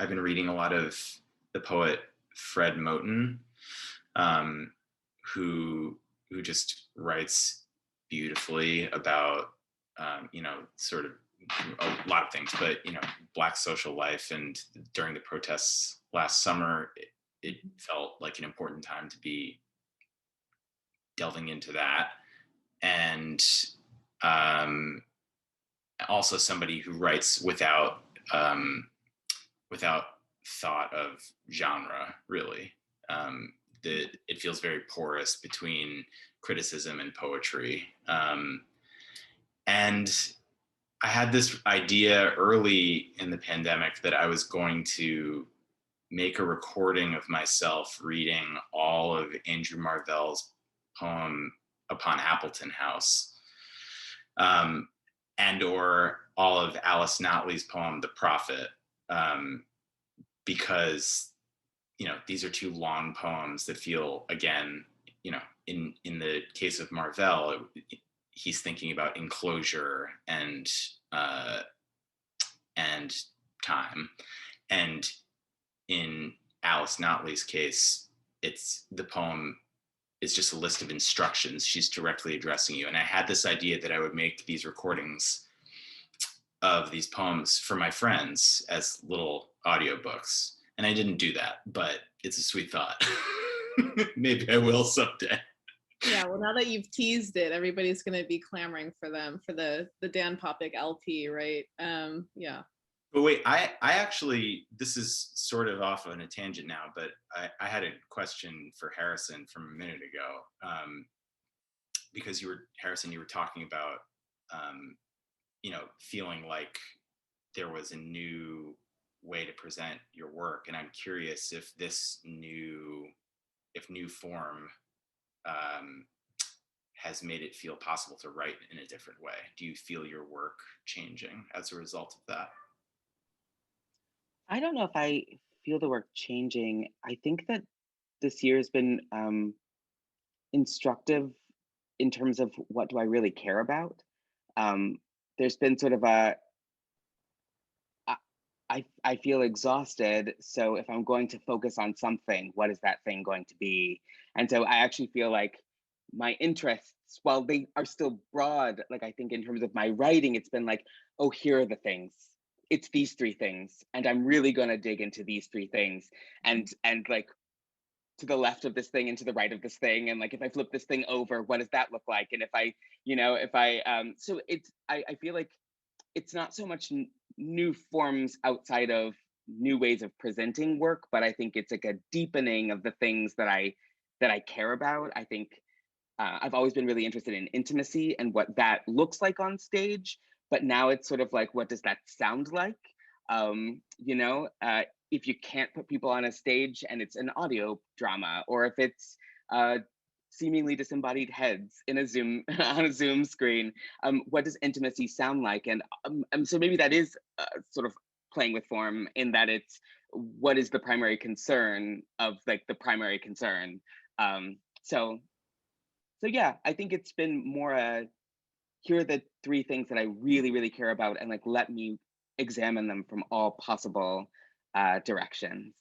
been reading a lot of the poet Fred Moten, who just writes beautifully about you know, sort of a lot of things, but you know, Black social life. And during the protests last summer, it felt like an important time to be delving into that. And also somebody who writes without thought of genre, really. It feels very porous between criticism and poetry. And I had this idea early in the pandemic that I was going to make a recording of myself reading all of Andrew Marvell's poem Upon Appleton House, and or all of Alice Notley's poem The Prophet, because, you know, these are two long poems that feel, again, you know, in the case of Marvell, he's thinking about enclosure and time, and in Alice Notley's case, the poem is just a list of instructions. She's directly addressing you. And I had this idea that I would make these recordings of these poems for my friends as little audiobooks. And I didn't do that, but it's a sweet thought. Maybe I will someday. Yeah, well, now that you've teased it, everybody's going to be clamoring for them for the Dan Poppick LP, right? Yeah. But wait, I actually, this is sort of off on a tangent now, but I had a question for Harrison from a minute ago, because Harrison, you were talking about, you know, feeling like there was a new way to present your work, and I'm curious if new form has made it feel possible to write in a different way. Do you feel your work changing as a result of that? I don't know if I feel the work changing. I think that this year has been instructive in terms of what do I really care about. There's been sort of I feel exhausted. So if I'm going to focus on something, what is that thing going to be? And so I actually feel like my interests, while they are still broad, like I think in terms of my writing, it's been like, oh, here are the things. It's these three things, and I'm really going to dig into these three things, and like to the left of this thing and to the right of this thing, and like if I flip this thing over, what does that look like? And if I, you know, so it's I feel like it's not so much new forms outside of new ways of presenting work, but I think it's like a deepening of the things that I care about. I think I've always been really interested in intimacy and what that looks like on stage. But now it's sort of like, what does that sound like? You know, if you can't put people on a stage and it's an audio drama, or if it's seemingly disembodied heads in a Zoom on a Zoom screen, what does intimacy sound like? And so maybe that is sort of playing with form in that it's what is the primary concern of like the primary concern. So yeah, I think it's been more here are the three things that I really, really care about, and like let me examine them from all possible directions.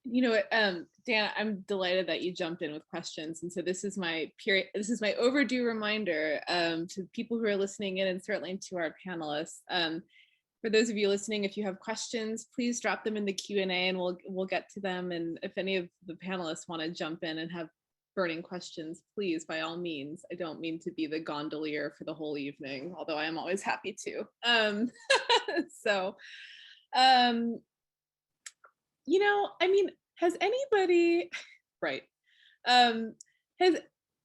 You know, Dan, I'm delighted that you jumped in with questions. And so this is my overdue reminder to people who are listening in, and certainly to our panelists. For those of you listening, if you have questions, please drop them in the Q&A and we'll get to them. And if any of the panelists want to jump in and have burning questions, please, by all means. I don't mean to be the gondolier for the whole evening, although I am always happy to. You know, I mean, has anybody, right? Has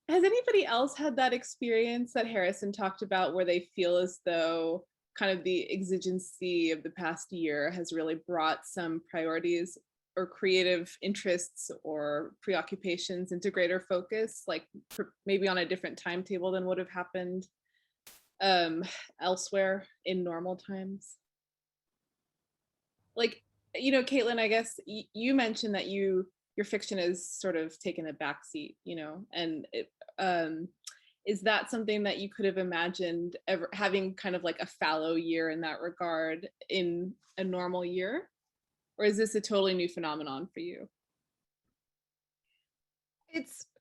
anybody else had that experience that Harrison talked about where they feel as though kind of the exigency of the past year has really brought some priorities or creative interests or preoccupations into greater focus, like maybe on a different timetable than would have happened elsewhere in normal times? Like, you know, Caitlin, I guess you mentioned that your fiction has sort of taken a backseat, you know, and is that something that you could have imagined ever having kind of like a fallow year in that regard in a normal year? Or is this a totally new phenomenon for you?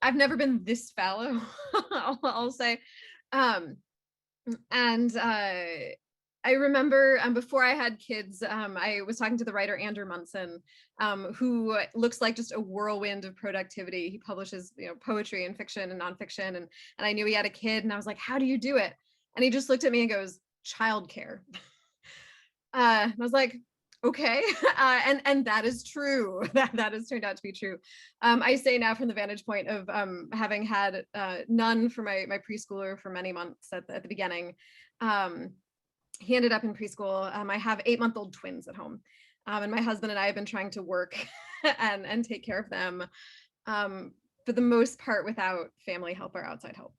I've never been this fallow, I'll say. I remember before I had kids, I was talking to the writer Andrew Munson, who looks like just a whirlwind of productivity. He publishes, you know, poetry and fiction and nonfiction, and I knew he had a kid, and I was like, "How do you do it?" And he just looked at me and goes, "Childcare." And I was like, "Okay," and that is true. That has turned out to be true. I say now from the vantage point of having had none for my preschooler for many months at the beginning. He ended up in preschool. I have 8-month-old twins at home, and my husband and I have been trying to work and take care of them, for the most part without family help or outside help.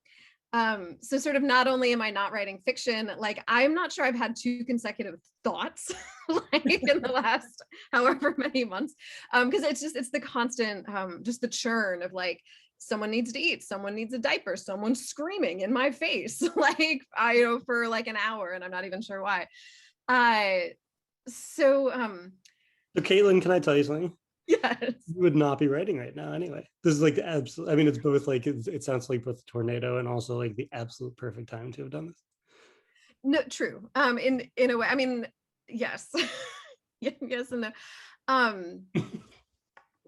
So sort of not only am I not writing fiction, like I'm not sure I've had 2 consecutive thoughts like in the last however many months, because it's the constant, just the churn of like, someone needs to eat, someone needs a diaper, someone's screaming in my face, like for like an hour, and I'm not even sure why. So Caitlin, can I tell you something? Yes. You would not be writing right now anyway. This is like the absolute, I mean, it's both like, it sounds like both a tornado and also like the absolute perfect time to have done this. No, true. In a way, I mean, yes. Yes and no.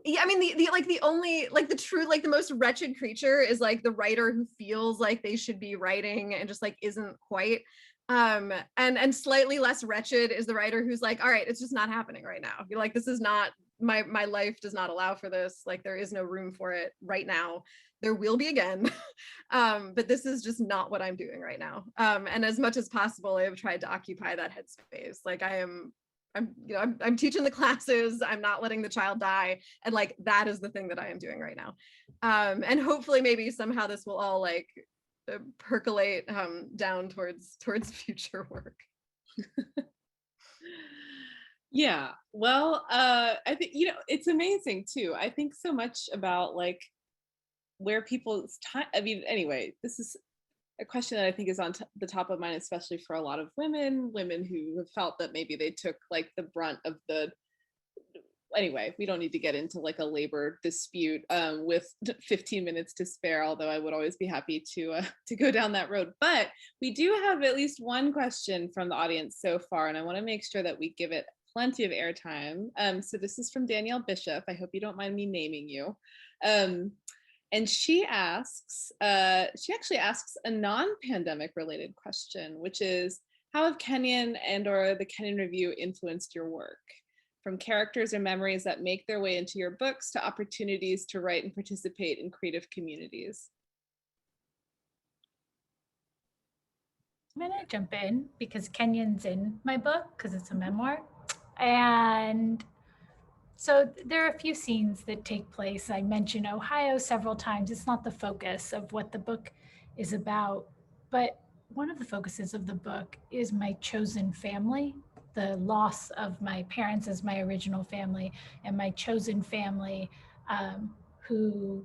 Yeah, I mean, the only, like the true, like the most wretched creature is like the writer who feels like they should be writing and just like isn't quite. And slightly less wretched is the writer who's like, all right, it's just not happening right now. You're like, this is not, my life does not allow for this. Like there is no room for it right now. There will be again, but this is just not what I'm doing right now. And as much as possible, I have tried to occupy that headspace. Like I'm teaching the classes, I'm not letting the child die, and like that is the thing that I am doing right now. And hopefully maybe somehow this will all like percolate down towards future work. Yeah, well, I think, you know, it's amazing too. I think so much about like where people's time, I mean, anyway, this is a question that I think is on the top of mind, especially for a lot of women who have felt that maybe they took like the brunt of the, anyway, we don't need to get into like a labor dispute with 15 minutes to spare, although I would always be happy to go down that road. But we do have at least one question from the audience so far, and I want to make sure that we give it plenty of airtime. So this is from Danielle Bishop. I hope you don't mind me naming you. And she actually asks a non-pandemic related question, which is, how have Kenyon and/or the Kenyon Review influenced your work? From characters or memories that make their way into your books to opportunities to write and participate in creative communities. I'm gonna jump in because Kenyon's in my book because it's a memoir. And so there are a few scenes that take place. I mention Ohio several times. It's not the focus of what the book is about, but one of the focuses of the book is my chosen family, the loss of my parents as my original family, and my chosen family, who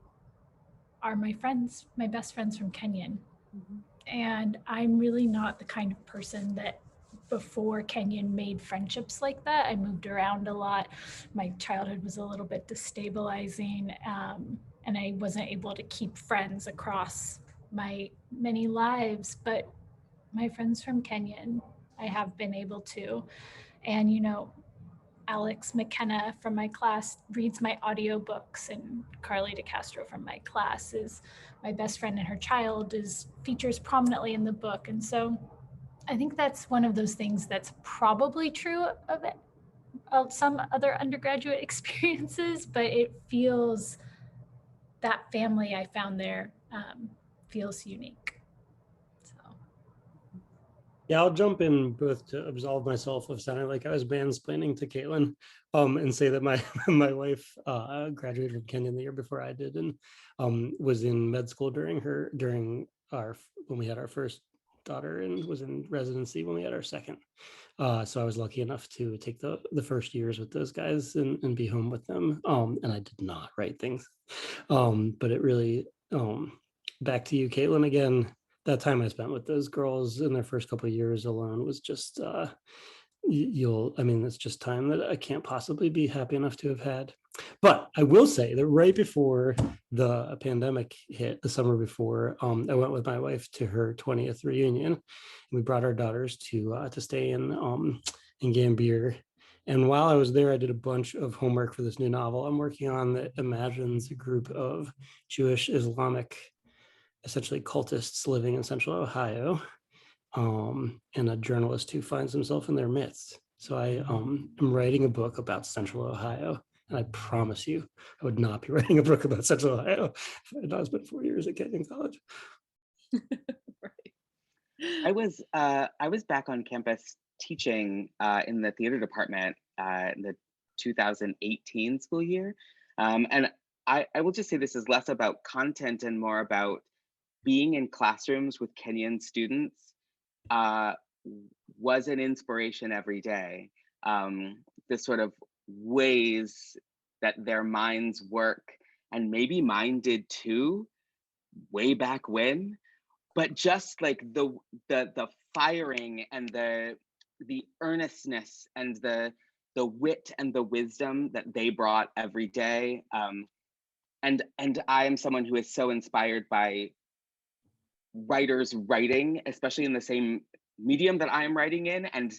are my friends, my best friends from Kenyon. Mm-hmm. And I'm really not the kind of person that before Kenyon made friendships like that. I moved around a lot. My childhood was a little bit destabilizing, and I wasn't able to keep friends across my many lives. But my friends from Kenyon, I have been able to. And, you know, Alex McKenna from my class reads my audiobooks, and Carly DeCastro from my class is my best friend, and her child features prominently in the book. And so I think that's one of those things that's probably true of some other undergraduate experiences, but it feels, that family I found there feels unique. So. Yeah, I'll jump in both to absolve myself of sounding like I was mansplaining to Caitlin, and say that my my wife graduated from Kenyon the year before I did, and was in med school when we had our first daughter, and was in residency when we had our second. So I was lucky enough to take the first years with those guys and be home with them. And I did not write things, but it really, back to you, Caitlin, again. That time I spent with those girls in their first couple of years alone was just, it's just time that I can't possibly be happy enough to have had. But I will say that right before the pandemic hit, the summer before, I went with my wife to her 20th reunion, and we brought our daughters to stay in Gambier. And while I was there, I did a bunch of homework for this new novel I'm working on that imagines a group of Jewish Islamic, essentially cultists living in Central Ohio, and a journalist who finds himself in their midst. So I am writing a book about Central Ohio, and I promise you, I would not be writing a book about Central Ohio if I had not spent 4 years at Kenyon College. Right. I was back on campus teaching in the theater department in the 2018 school year, and I will just say this is less about content and more about being in classrooms with Kenyon students was an inspiration every day. The sort of ways that their minds work, and maybe mine did too, way back when, but just like the firing and the earnestness and the wit and the wisdom that they brought every day. And I am someone who is so inspired by writers writing, especially in the same medium that I am writing in, and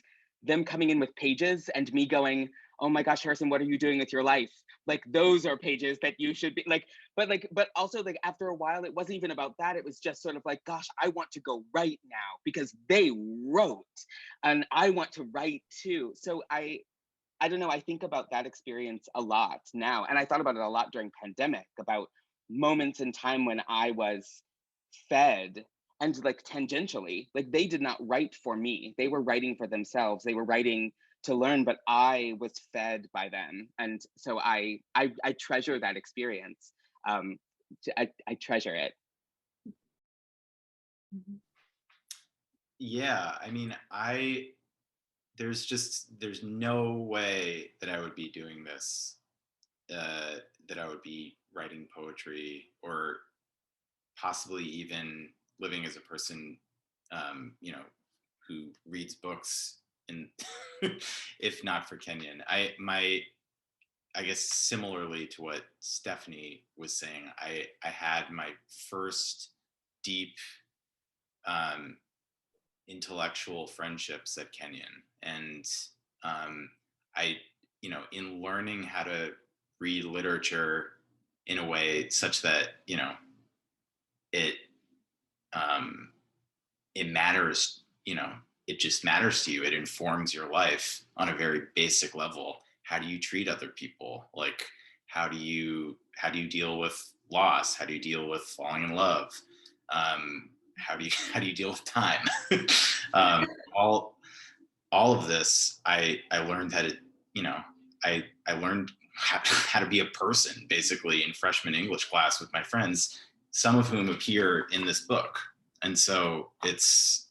them coming in with pages and me going, oh my gosh, Harrison, what are you doing with your life? Like, those are pages that you should be like, but also like after a while, it wasn't even about that. It was just sort of like, gosh, I want to go write now because they wrote and I want to write too. So I don't know, I think about that experience a lot now. And I thought about it a lot during pandemic, about moments in time when I was fed, and like tangentially, like they did not write for me. They were writing for themselves. They were writing to learn, but I was fed by them. And so I treasure that experience. I treasure it. Yeah, I mean, there's no way that I would be doing this, that I would be writing poetry or possibly even living as a person, who reads books, and if not for Kenyon. I guess similarly to what Stephanie was saying, I had my first deep intellectual friendships at Kenyon, and in learning how to read literature in a way such that it matters, it just matters to you. It informs your life on a very basic level. How do you treat other people? Like, how do you deal with loss? How do you deal with falling in love? How do you deal with time? All of this, I learned how to, I learned how to be a person, basically, in freshman English class with my friends, some of whom appear in this book. And so that's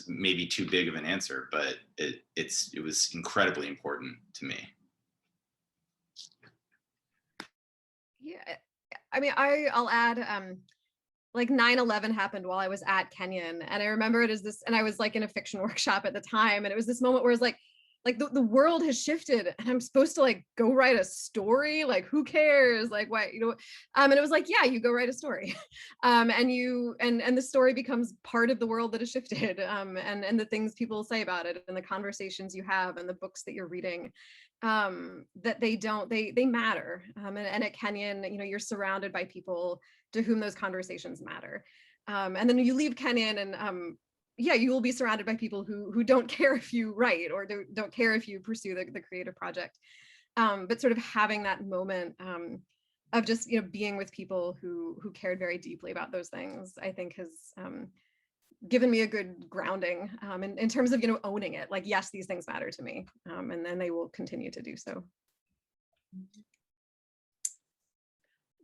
maybe too big of an answer, but it was incredibly important to me. Yeah, I mean, I'll add, like 9/11 happened while I was at Kenyon, and I remember it as this, and I was like in a fiction workshop at the time, and it was this moment where it's like like the world has shifted and I'm supposed to like go write a story. Like, who cares? Like, why, you know? And it was like, yeah, you go write a story. And the story becomes part of the world that has shifted. And the things people say about it and the conversations you have and the books that you're reading, that they matter. And at Kenyon, you know, you're surrounded by people to whom those conversations matter. And then you leave Kenyon and yeah, you will be surrounded by people who don't care if you write or don't care if you pursue the creative project. But sort of having that moment of just, you know, being with people who cared very deeply about those things, I think has given me a good grounding in terms of, you know, owning it. Like, yes, these things matter to me, and then they will continue to do so.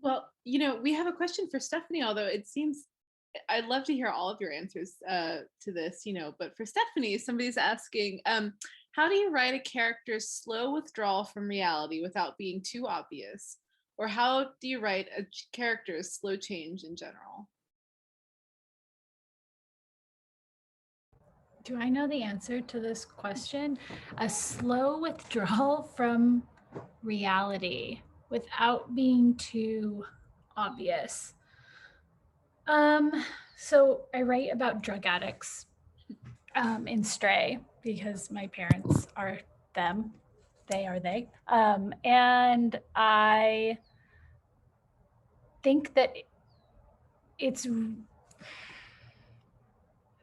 Well, you know, we have a question for Stephanie, although it seems I'd love to hear all of your answers to this, you know, but for Stephanie, somebody's asking, how do you write a character's slow withdrawal from reality without being too obvious? Or how do you write a character's slow change in general? Do I know the answer to this question? A slow withdrawal from reality without being too obvious. So I write about drug addicts in Stray because my parents are them. They are they. And I think that it's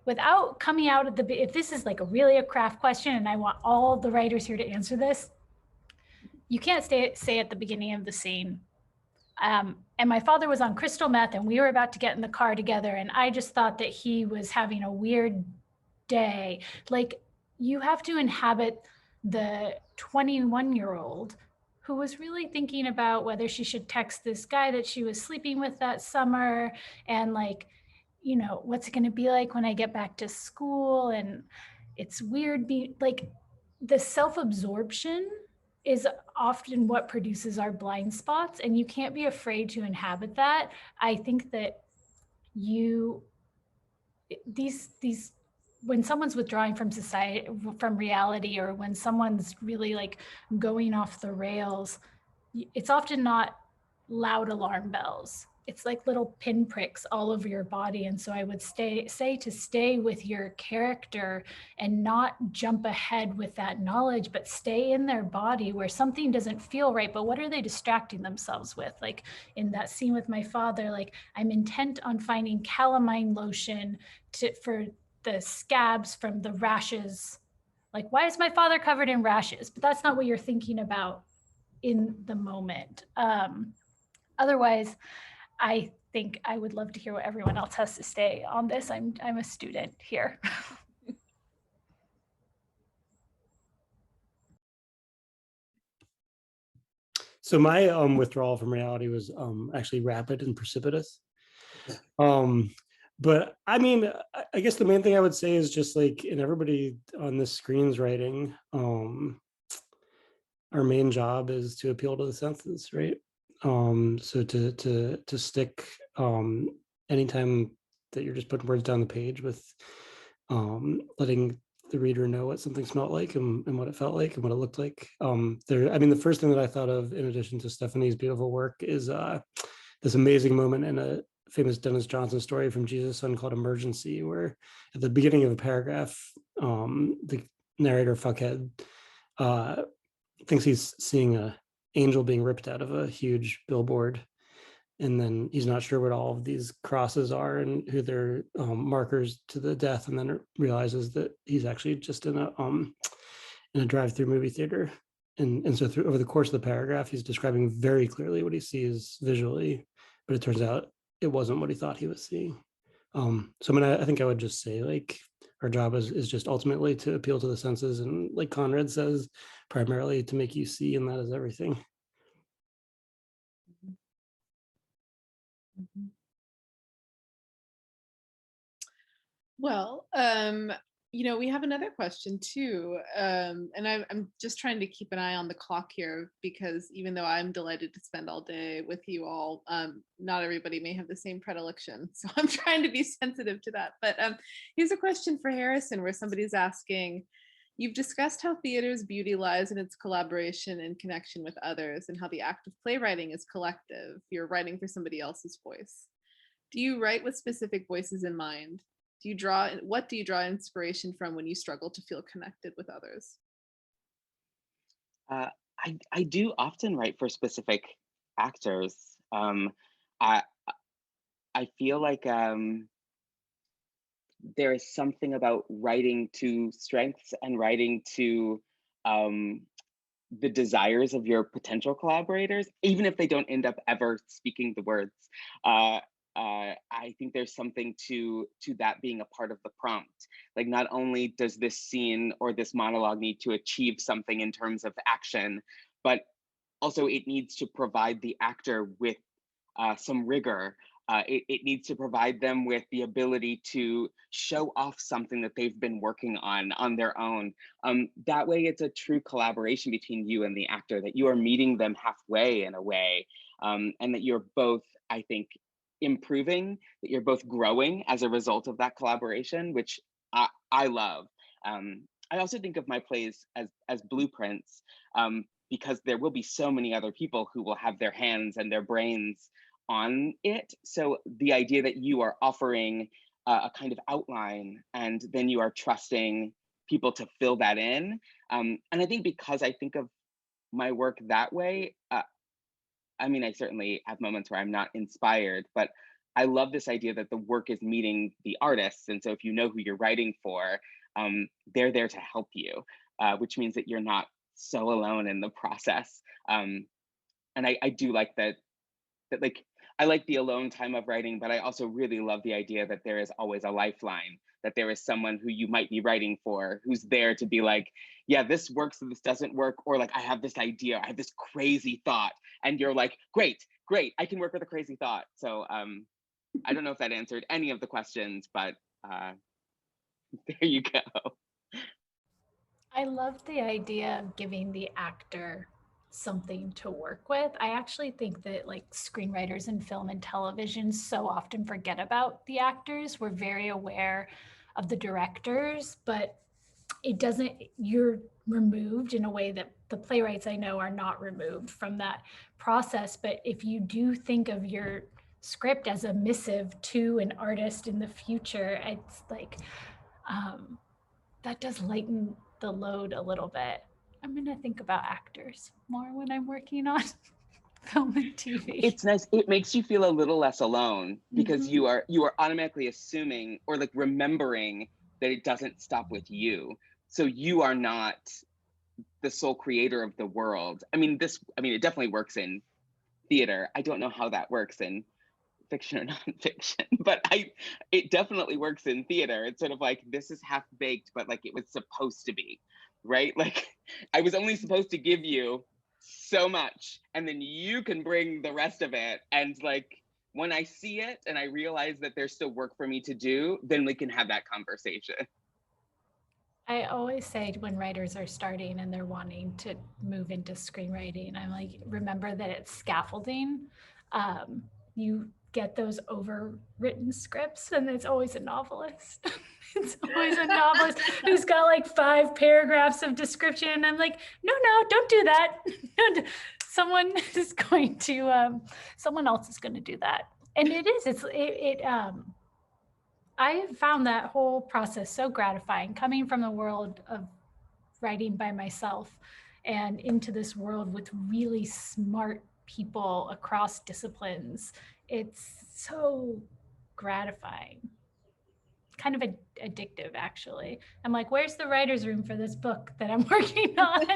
without coming out of the, if this is like really a craft question and I want all the writers here to answer this, you can't say at the beginning of the scene, and my father was on crystal meth and we were about to get in the car together and I just thought that he was having a weird day. Like, you have to inhabit the 21-year-old who was really thinking about whether she should text this guy that she was sleeping with that summer, and like, you know, what's it going to be like when I get back to school? And it's weird being like, the self-absorption is often what produces our blind spots, and you can't be afraid to inhabit that. I think that these when someone's withdrawing from society, from reality, or when someone's really like going off the rails, it's often not loud alarm bells. It's like little pinpricks all over your body. And so I would say to stay with your character and not jump ahead with that knowledge, but stay in their body where something doesn't feel right. But what are they distracting themselves with? Like in that scene with my father, like, I'm intent on finding calamine lotion for the scabs from the rashes. Like, why is my father covered in rashes? But that's not what you're thinking about in the moment. Otherwise, I think I would love to hear what everyone else has to say on this. I'm a student here. So my withdrawal from reality was actually rapid and precipitous. But I mean, I guess the main thing I would say is just like, in everybody on this screen's writing, our main job is to appeal to the senses, right? So to stick anytime that you're just putting words down the page with letting the reader know what something smelled like and what it felt like and what it looked like. I mean, the first thing that I thought of, in addition to Stephanie's beautiful work, is this amazing moment in a famous Dennis Johnson story from Jesus' Son called Emergency, where at the beginning of a paragraph, the narrator fuckhead thinks he's seeing an angel being ripped out of a huge billboard, and then he's not sure what all of these crosses are and who they're markers to the death, and then realizes that he's actually just in a drive-through movie theater. And so over the course of the paragraph, he's describing very clearly what he sees visually, but it turns out it wasn't what he thought he was seeing. So I mean, I think I would just say, like, our job is just ultimately to appeal to the senses, and like Conrad says, primarily to make you see, and that is everything. Well, you know, we have another question too, and I'm just trying to keep an eye on the clock here, because even though I'm delighted to spend all day with you all, not everybody may have the same predilection, so I'm trying to be sensitive to that. But here's a question for Harrison, where somebody's asking, You've discussed how theater's beauty lies in its collaboration and connection with others, and how the act of playwriting is collective. You're writing for somebody else's voice. Do you write with specific voices in mind? What do you draw inspiration from when you struggle to feel connected with others? Uh, I do often write for specific actors. I I feel like there is something about writing to strengths and writing to um, the desires of your potential collaborators, even if they don't end up ever speaking the words. Uh, I think there's something to that being a part of the prompt. Like, not only does this scene or this monologue need to achieve something in terms of action, but also it needs to provide the actor with some rigor. It needs to provide them with the ability to show off something that they've been working on their own. That way, it's a true collaboration between you and the actor, that you are meeting them halfway in a way, and that you're both, I think, improving, that you're both growing as a result of that collaboration, which I love. I also think of my plays as blueprints, because there will be so many other people who will have their hands and their brains on it. So the idea that you are offering a kind of outline, and then you are trusting people to fill that in. And I think because I think of my work that way, I mean, I certainly have moments where I'm not inspired, but I love this idea that the work is meeting the artists. And so if you know who you're writing for, they're there to help you, which means that you're not so alone in the process. And I do like that like, I like the alone time of writing, but I also really love the idea that there is always a lifeline, that there is someone who you might be writing for who's there to be like, yeah, this works and this doesn't work, or like, I have this idea, I have this crazy thought, and you're like, great, I can work with a crazy thought. So I don't know if that answered any of the questions, but there you go. I love the idea of giving the actor something to work with. I actually think that like screenwriters in film and television so often forget about the actors. We're very aware of the directors, but you're removed in a way that the playwrights I know are not removed from that process. But if you do think of your script as a missive to an artist in the future, it's like, that does lighten the load a little bit. I'm going to think about actors more when I'm working on film and TV. It's nice. It makes you feel a little less alone, because Mhm. you are automatically assuming, or like remembering, that it doesn't stop with you. So you are not the sole creator of the world. I mean, it definitely works in theater. I don't know how that works in fiction or nonfiction, but it definitely works in theater. It's sort of like, this is half baked, but like it was supposed to be, right? Like, I was only supposed to give you so much, and then you can bring the rest of it. And like, when I see it and I realize that there's still work for me to do, then we can have that conversation. I always say when writers are starting and they're wanting to move into screenwriting, I'm like, remember that it's scaffolding. You get those overwritten scripts, and it's always a novelist. It's always a novelist who's got like 5 paragraphs of description. And I'm like, no, don't do that. Someone else is going to do that. And I found that whole process so gratifying, coming from the world of writing by myself and into this world with really smart people across disciplines. It's so gratifying, kind of addictive, actually. I'm like, where's the writer's room for this book that I'm working on?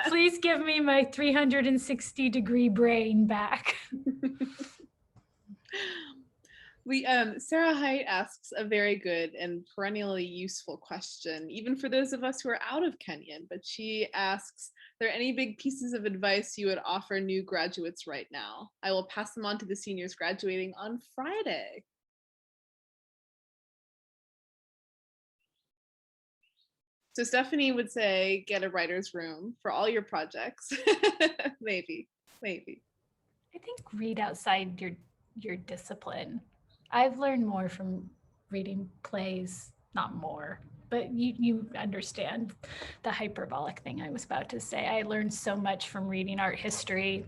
Please give me my 360-degree brain back. Sarah Height asks a very good and perennially useful question, even for those of us who are out of Kenyon. But she asks, are there any big pieces of advice you would offer new graduates right now? I will pass them on to the seniors graduating on Friday. So Stephanie would say, get a writer's room for all your projects. maybe. I think read outside your discipline. I've learned more from reading plays, not more. but you understand the hyperbolic thing I was about to say. I learned so much from reading art history.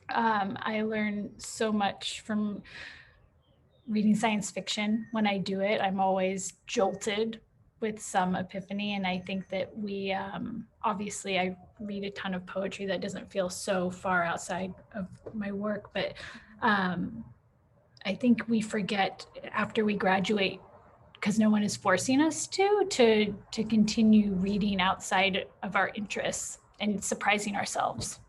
I learned so much from reading science fiction. When I do it, I'm always jolted with some epiphany. And I think that we, obviously I read a ton of poetry that doesn't feel so far outside of my work, but I think we forget after we graduate, because no one is forcing us to continue reading outside of our interests and surprising ourselves.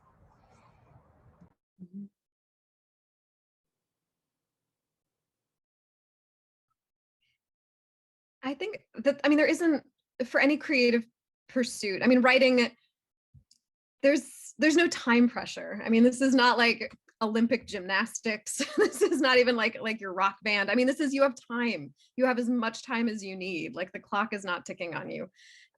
I think that, I mean, there isn't, for any creative pursuit, I mean, writing, there's no time pressure. I mean, this is not like Olympic gymnastics. This is not even like your rock band. I mean, this is, you have time. You have as much time as you need. Like, the clock is not ticking on you.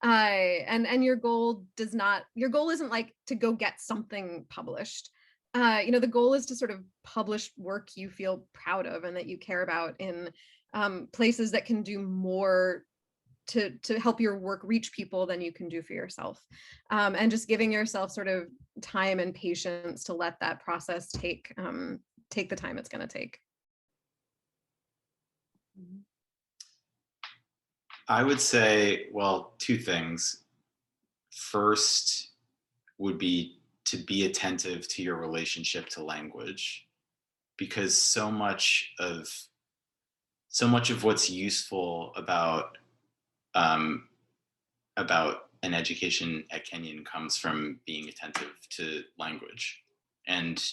And your goal isn't like to go get something published. You know, the goal is to sort of publish work you feel proud of and that you care about in places that can do more to help your work reach people than you can do for yourself. And just giving yourself sort of time and patience to let that process take the time it's going to take. I would say, well, two things. First would be to be attentive to your relationship to language, because so much of what's useful about an education at Kenyon comes from being attentive to language, and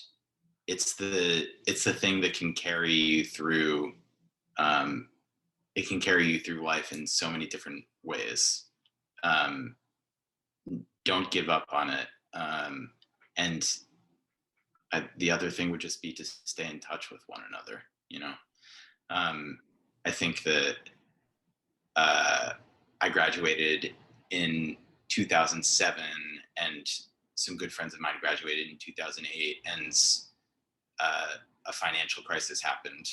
it's the thing that can carry you through. It can carry you through life in so many different ways. Don't give up on it. And the other thing would just be to stay in touch with one another. You know, I think that I graduated in 2007, and some good friends of mine graduated in 2008, and a financial crisis happened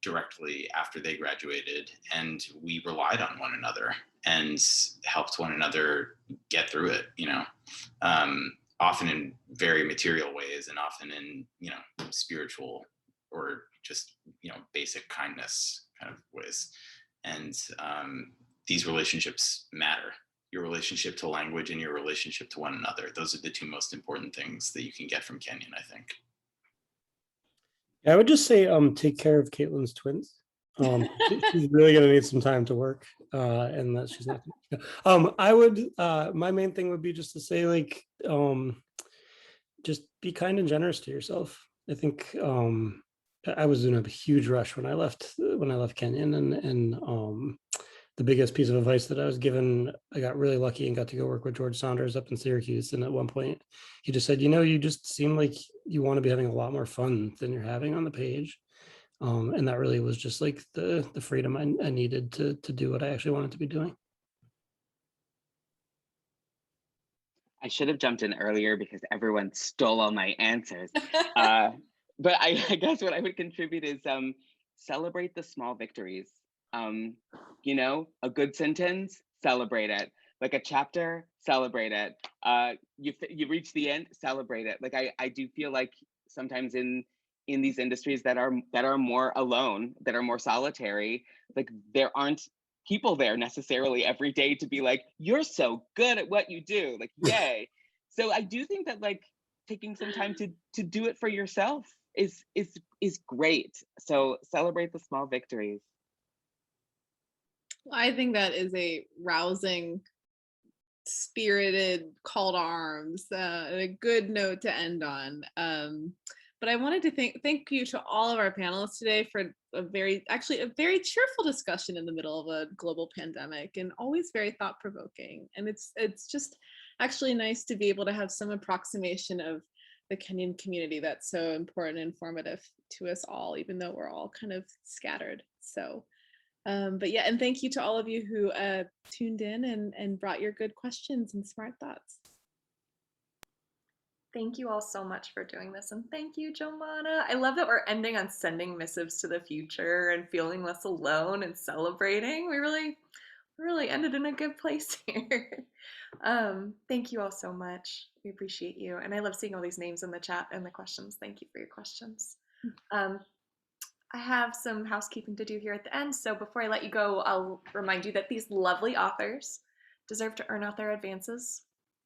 directly after they graduated, and we relied on one another and helped one another get through it, you know, often in very material ways and often in, you know, spiritual or just, you know, basic kindness kind of ways. And these relationships matter. Your relationship to language and your relationship to one another. Those are the two most important things that you can get from Kenyon, I think. Yeah, I would just say take care of Caitlin's twins. She's really gonna need some time to work, and that she's not gonna, I would my main thing would be just to say, like, just be kind and generous to yourself. I think I was in a huge rush when I left Kenyon, and the biggest piece of advice that I was given, I got really lucky and got to go work with George Saunders up in Syracuse. And at one point he just said, you know, you just seem like you want to be having a lot more fun than you're having on the page. And that really was just like the freedom I needed to do what I actually wanted to be doing. I should have jumped in earlier because everyone stole all my answers. But I guess what I would contribute is celebrate the small victories. You know, a good sentence, celebrate it. Like a chapter, celebrate it. You reach the end, celebrate it. Like I do feel like sometimes in these industries that are more alone, that are more solitary, like there aren't people there necessarily every day to be like, you're so good at what you do, like, yay. So I do think that, like, taking some time to do it for yourself is great. So celebrate the small victories. I think that is a rousing, spirited call to arms, and a good note to end on. But I wanted to thank you to all of our panelists today for a very cheerful discussion in the middle of a global pandemic, and always very thought-provoking. And it's just actually nice to be able to have some approximation of the Kenyon community that's so important and informative to us all, even though we're all kind of scattered. So, but yeah, and thank you to all of you who tuned in and brought your good questions and smart thoughts. Thank you all so much for doing this, and thank you, Joumana. I love that we're ending on sending missives to the future and feeling less alone and celebrating. We really really ended in a good place here. Thank you all so much. We appreciate you. And I love seeing all these names in the chat and the questions. Thank you for your questions. I have some housekeeping to do here at the end. So before I let you go, I'll remind you that these lovely authors deserve to earn out their advances,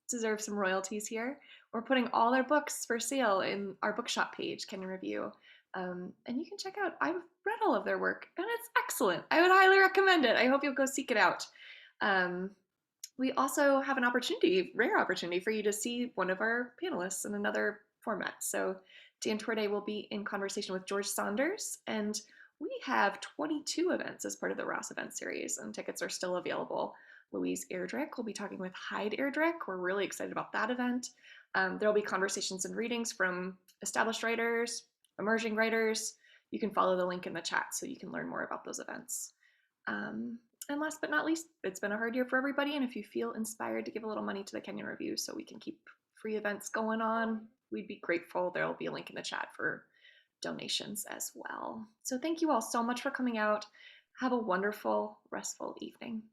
deserve some royalties here. We're putting all their books for sale in our bookshop page, Kenyon Review. And you can check out, I've read all of their work and it's excellent. I would highly recommend it. I hope you'll go seek it out. We also have an opportunity, rare opportunity, for you to see one of our panelists in another format. So Dan Torday will be in conversation with George Saunders, and we have 22 events as part of the Ross event series, and tickets are still available. Louise Airdrick will be talking with Hyde Airdrick. We're really excited about that event. There'll be conversations and readings from established writers, emerging writers. You can follow the link in the chat so you can learn more about those events. And last but not least, it's been a hard year for everybody, and if you feel inspired to give a little money to the Kenyon Review so we can keep free events going on, we'd be grateful. There will be a link in the chat for donations as well. So thank you all so much for coming out. Have a wonderful, restful evening.